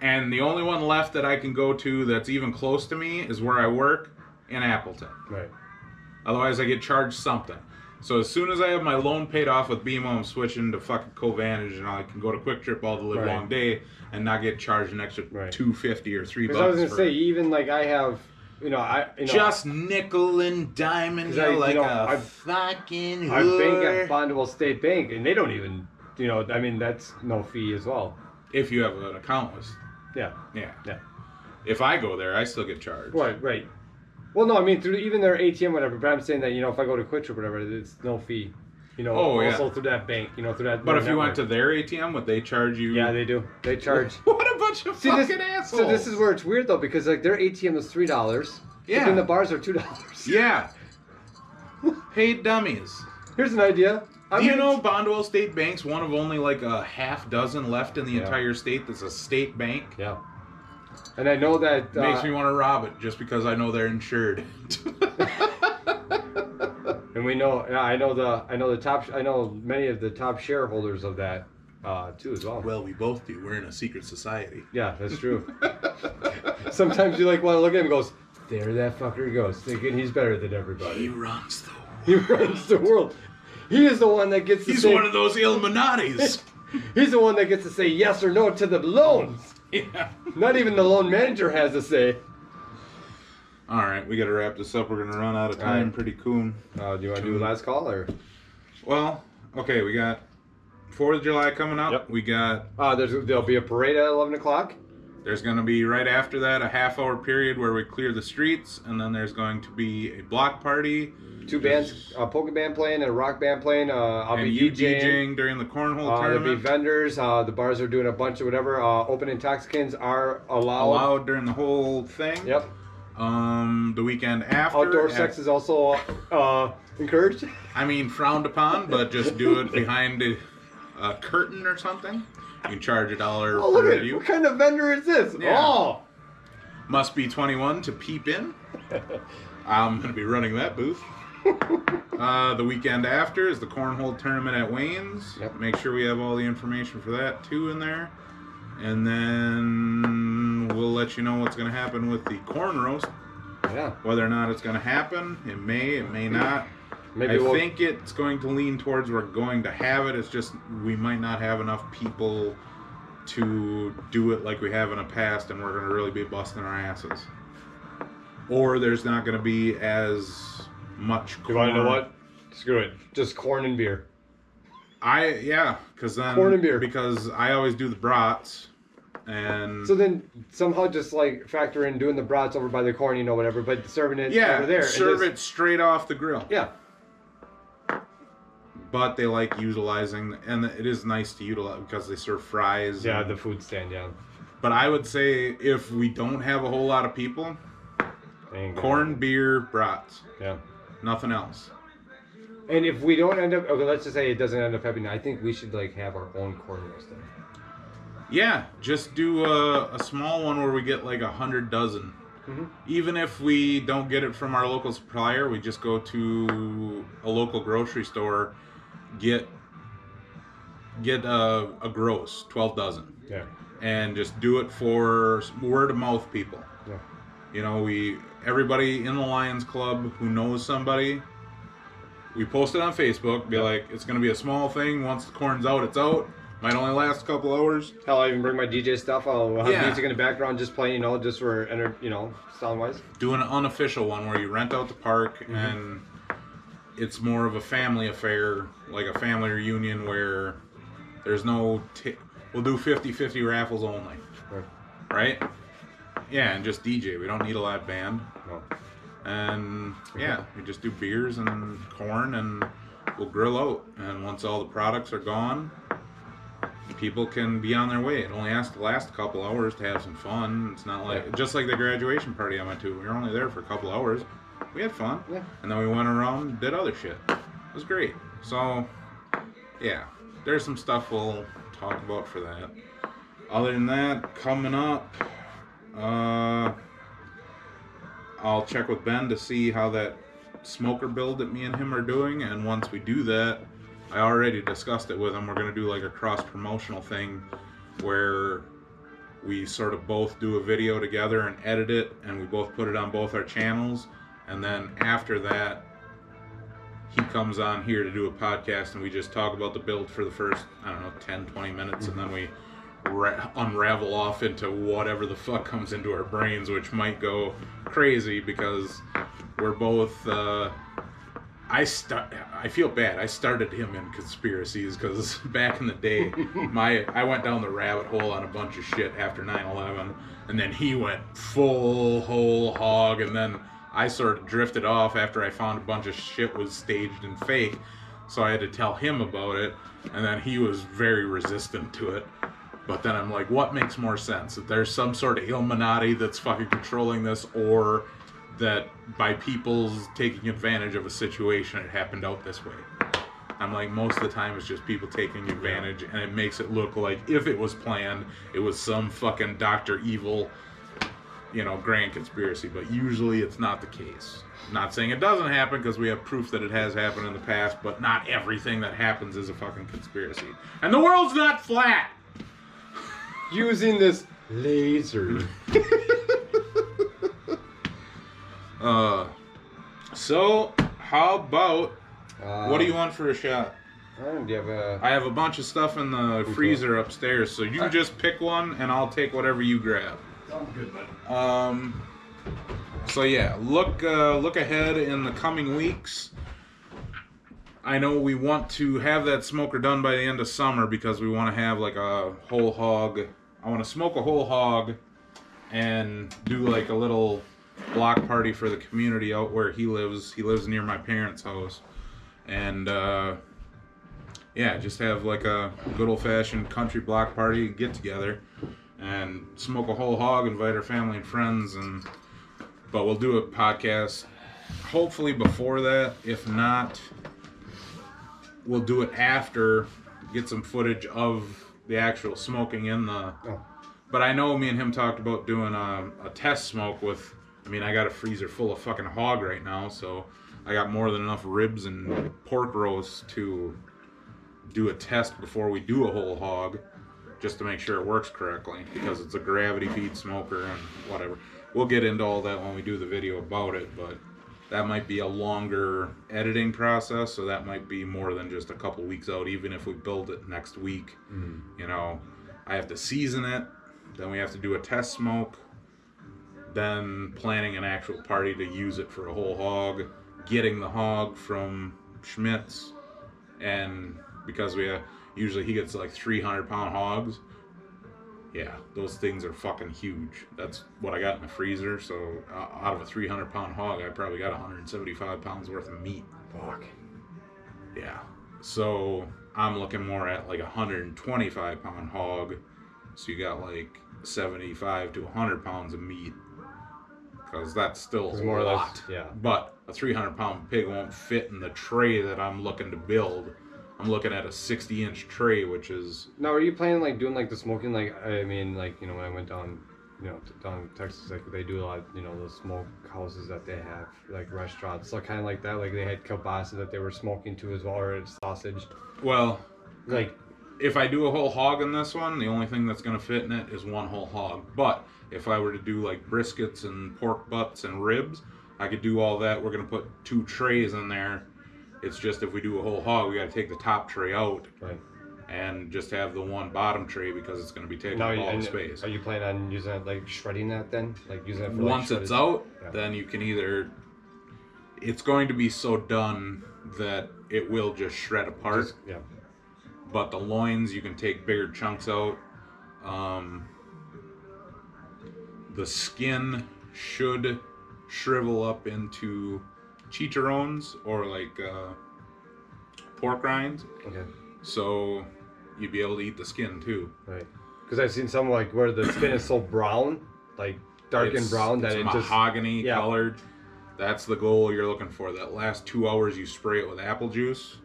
And the only one left that I can go to that's even close to me is where I work in Appleton. Right. Otherwise I get charged something. So as soon as I have my loan paid off with BMO, I'm switching to fucking Covantage, and I can go to Quick Trip all the live long day and not get charged an extra $2.50 or $3. Because I was gonna say, even like I have, just nickel and diamond, a fucking I whore. bank at Bondwell State Bank, and they don't even, that's no fee as well. If you have an account with. Yeah. If I go there, I still get charged. Right. Well, no, I mean through even their ATM, whatever. But I'm saying that if I go to Quick Trip, whatever, it's no fee. Also through that bank, through that. But if you went to their ATM, would they charge you? Yeah, they do. They charge. What a bunch of fucking assholes! So this is where it's weird though, because like their ATM is $3. Yeah. But then the bars are $2. Yeah. Paid dummies. Here's an idea. Do you know Bondwell State Bank's one of only like a half dozen left in the entire state that's a state bank? Yeah. And I know that makes me want to rob it just because I know they're insured. And we know, I know many of the top shareholders of that too as well. Well, we both do. We're in a secret society. Yeah, that's true. Sometimes you want to look at him and goes, there that fucker goes, thinking he's better than everybody. He runs the world. He runs the world. He is the one that gets to say... He's one of those Illuminatis. He's the one that gets to say yes or no to the loans. Yeah. Not even the loan manager has a say. All right, we got to wrap this up. We're going to run out of time pretty cool. Do you want to do a last call? Or? Well, okay, we got 4th of July coming up. Yep. We got... there'll be a parade at 11 o'clock. There's going to be, right after that, a half-hour period where we clear the streets, and then there's going to be a block party. 2 bands, a polka band playing and a rock band playing. I'll be DJing during the cornhole tournament. There'll be vendors. The bars are doing a bunch of whatever. Open intoxicants are allowed during the whole thing. Yep. The weekend after. Outdoor sex is also encouraged. I mean, frowned upon, but just do it behind a curtain or something. You can charge $1 Oh, per look at view. what kind of vendor is this? Yeah. Oh. Must be 21 to peep in. I'm going to be running that booth. The weekend after is the cornhole tournament at Wayne's. Yep. Make sure we have all the information for that too in there. And then we'll let you know what's going to happen with the corn roast. Yeah. Whether or not it's going to happen, it may not. I think it's going to lean towards we're going to have it. It's just we might not have enough people to do it like we have in the past, and we're going to really be busting our asses. Or there's not going to be as much corn. You want to know what? Screw it. Just corn and beer. Because then corn and beer. Because I always do the brats, and so then somehow just like factor in doing the brats over by the corn, whatever, but serving it over there. Serve it straight off the grill. Yeah. But they like utilizing, and it is nice to utilize because they serve fries. Yeah, the food stand, yeah. But I would say if we don't have a whole lot of people, corn, beer, brats. Yeah. Nothing else. And if we don't end up, let's just say it doesn't end up happening, I think we should like have our own corn roast. Yeah, just do a small one where we get like 100 dozen. Mm-hmm. Even if we don't get it from our local supplier, we just go to a local grocery store, get a gross 12 dozen. Yeah. And just do it for word of mouth people. Yeah. You know, everybody in the Lions Club who knows somebody, we post it on Facebook. Be like, it's going to be a small thing. Once the corn's out, it's out. Might only last a couple hours. Hell, I even bring my DJ stuff. I'll have Yeah. music in the background, just playing, just for sound wise. Do an unofficial one where you rent out the park and it's more of a family affair, like a family reunion where there's no. We'll do 50-50 raffles only. Right? Yeah, and just DJ. We don't need a live band. No. And yeah, we just do beers and corn and we'll grill out. And once all the products are gone, people can be on their way. It only has to last a couple hours to have some fun. It's not like, just like the graduation party I went to. We were only there for a couple hours. We had fun. Yeah. And then we went around and did other shit. It was great. So, yeah, there's some stuff we'll talk about for that. Other than that, coming up, I'll check with Ben to see how that smoker build that me and him are doing, and once we do that, I already discussed it with him, we're going to do like a cross-promotional thing where we sort of both do a video together and edit it, and we both put it on both our channels, and then after that, he comes on here to do a podcast, and we just talk about the build for the first, 10, 20 minutes, and then we unravel off into whatever the fuck comes into our brains, which might go crazy because we're both I feel bad. I started him in conspiracies because back in the day I went down the rabbit hole on a bunch of shit after 9/11, and then he went full whole hog, and then I sort of drifted off after I found a bunch of shit was staged and fake, so I had to tell him about it, and then he was very resistant to it. But then I'm like, what makes more sense? That there's some sort of Illuminati that's fucking controlling this, or that by people's taking advantage of a situation, it happened out this way. I'm like, most of the time it's just people taking advantage, and it makes it look like if it was planned, it was some fucking Dr. Evil, grand conspiracy. But usually it's not the case. I'm not saying it doesn't happen, because we have proof that it has happened in the past, but not everything that happens is a fucking conspiracy. And the world's not flat! Using this laser. So, how about, what do you want for a shot? Do you have I have a bunch of stuff in the freezer upstairs, so you just pick one, and I'll take whatever you grab. Sounds good, bud. So yeah, look ahead in the coming weeks. I know we want to have that smoker done by the end of summer because we want to have like a whole hog. I want to smoke a whole hog and do like a little block party for the community out where he lives. He lives near my parents' house. And just have like a good old-fashioned country block party, get together and smoke a whole hog, invite our family and friends, but we'll do a podcast hopefully before that. If not, we'll do it after, get some footage of the actual smoking in the... Oh. But I know me and him talked about doing a test smoke with... I got a freezer full of fucking hog right now, so I got more than enough ribs and pork roasts to do a test before we do a whole hog, just to make sure it works correctly, because it's a gravity feed smoker and whatever. We'll get into all that when we do the video about it, but that might be a longer editing process, so that might be more than just a couple weeks out, even if we build it next week. I have to season it, then we have to do a test smoke, then planning an actual party to use it for a whole hog, getting the hog from Schmidt's, and because usually he gets like 300-pound hogs. Yeah, those things are fucking huge. That's what I got in the freezer, so out of a 300-pound hog, I probably got 175 pounds worth of meat. Fuck. Yeah, so I'm looking more at like a 125-pound hog, so you got like 75 to 100 pounds of meat, because that's still a more lot. or less, yeah. But a 300-pound pig won't fit in the tray that I'm looking to build, I'm looking at a 60-inch tray, which is Now, are you planning like doing like the smoking? Like, I mean, like, you know, when I went down, you know, down in Texas, like they do a lot, you know, those smoke houses that they have, like restaurants, so kind of like that. Like they had kielbasa that they were smoking too as well, or sausage. well. Like, If I do a whole hog in this one, the only thing that's going to fit in it is one whole hog. But if I were to do like briskets and pork butts and ribs, I could do all that. We're going to put 2 trays in there. It's just if we do a whole hog, we got to take the top tray out right. and just have the one bottom tray because it's going to be taking Now, up all and the space. are you planning on using it, like shredding that then? Like using it for Once like, it's shredded- out, then you can either... It's going to be so done that it will just shred apart. Just- yeah. But the loins, you can take bigger chunks out. The skin should shrivel up into chicharrones or like pork rinds. Okay. So you'd be able to eat the skin too. Right. Because I've seen some like where the skin is so brown, like dark and brown, that it's it just mahogany yeah. colored. That's the goal you're looking for. That last 2 hours, you spray it with apple juice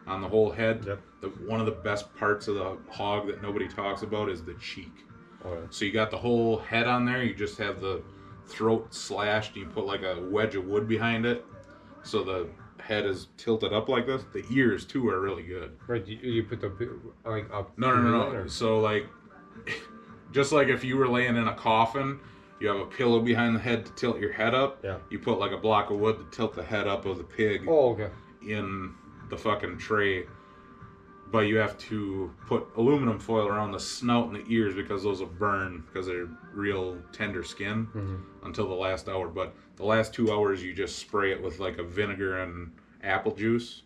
on the whole head. Yep. One of the best parts of the hog that nobody talks about is the cheek. Oh, yeah. So you got the whole head on there. You just have the throat slashed. You put like a wedge of wood behind it, so the head is tilted up like this. The ears too are really good. Right. You put the like up. No. So like, just like if you were laying in a coffin, you have a pillow behind the head to tilt your head up. Yeah. You put like a block of wood to tilt the head up of the pig. Oh, okay. In the fucking tray. But you have to put aluminum foil around the snout and the ears because those will burn because they're real tender skin until the last hour. But the last 2 hours you just spray it with like a vinegar and apple juice.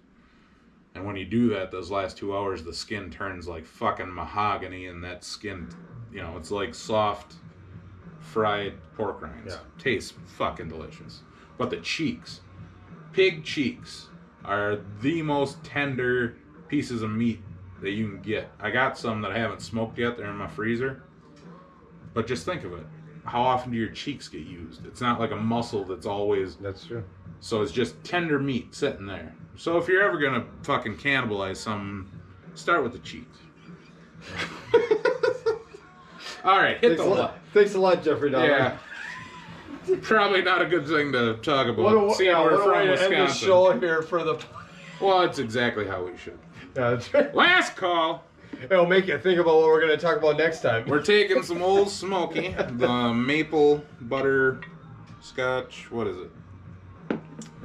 And when you do that, those last 2 hours, the skin turns like fucking mahogany, and that skin, you know, it's like soft fried pork rinds. Yeah. Tastes fucking delicious. But the cheeks, pig cheeks, are the most tender pieces of meat that you can get. I got some that I haven't smoked yet. They're in my freezer. But just think of it. How often do your cheeks get used? It's not like a muscle that's always... That's true. So it's just tender meat sitting there. So if you're ever going to fucking cannibalize something, start with the cheeks. All right, hit Thanks a lot, Jeffrey Dahmer. Yeah. Probably not a good thing to talk about. Seeing we're from end the Wisconsin. show here for the... Well, it's exactly how we should. Yeah, that's right. Last call. It'll make you think about what we're going to talk about next time. We're taking some Old Smoky, the maple butter scotch. What is it?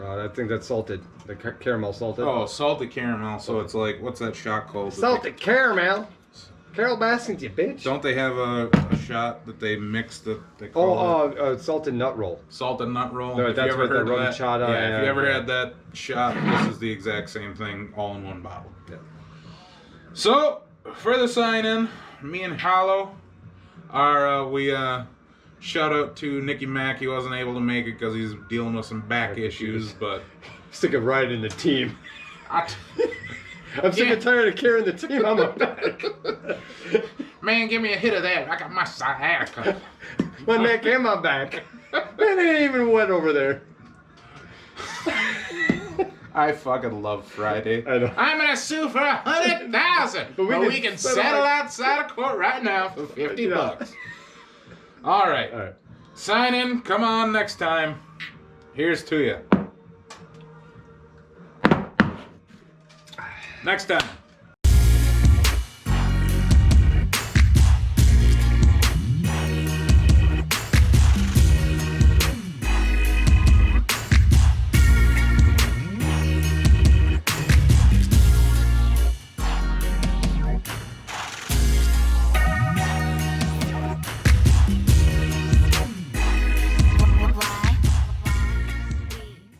I think that's salted. The caramel salted. Oh, salted caramel. So it's like, what's that shot called? Salted caramel. Carol Baskins, you bitch. Don't they have a shot that they mix that they call salted nut roll. Salted nut roll? No, If that's you ever with the heard of rum that, chata. yeah, if you ever had that shot, this is the exact same thing, all in one bottle. Yeah. So, for the sign-in, me and Hollow are, shout out to Nicky Mack. He wasn't able to make it because he's dealing with some back issues, but... Sick of riding the team. I'm sick and tired of carrying the team on my back. Man, give me a hit of that. I got my sciatica. My neck and my back. Man, it ain't even wet over there. I fucking love Friday. I know. I'm gonna sue for 100,000, but we can settle outside of court right now for 50 bucks. All right. Sign in. Come on next time. Here's to you. Next time.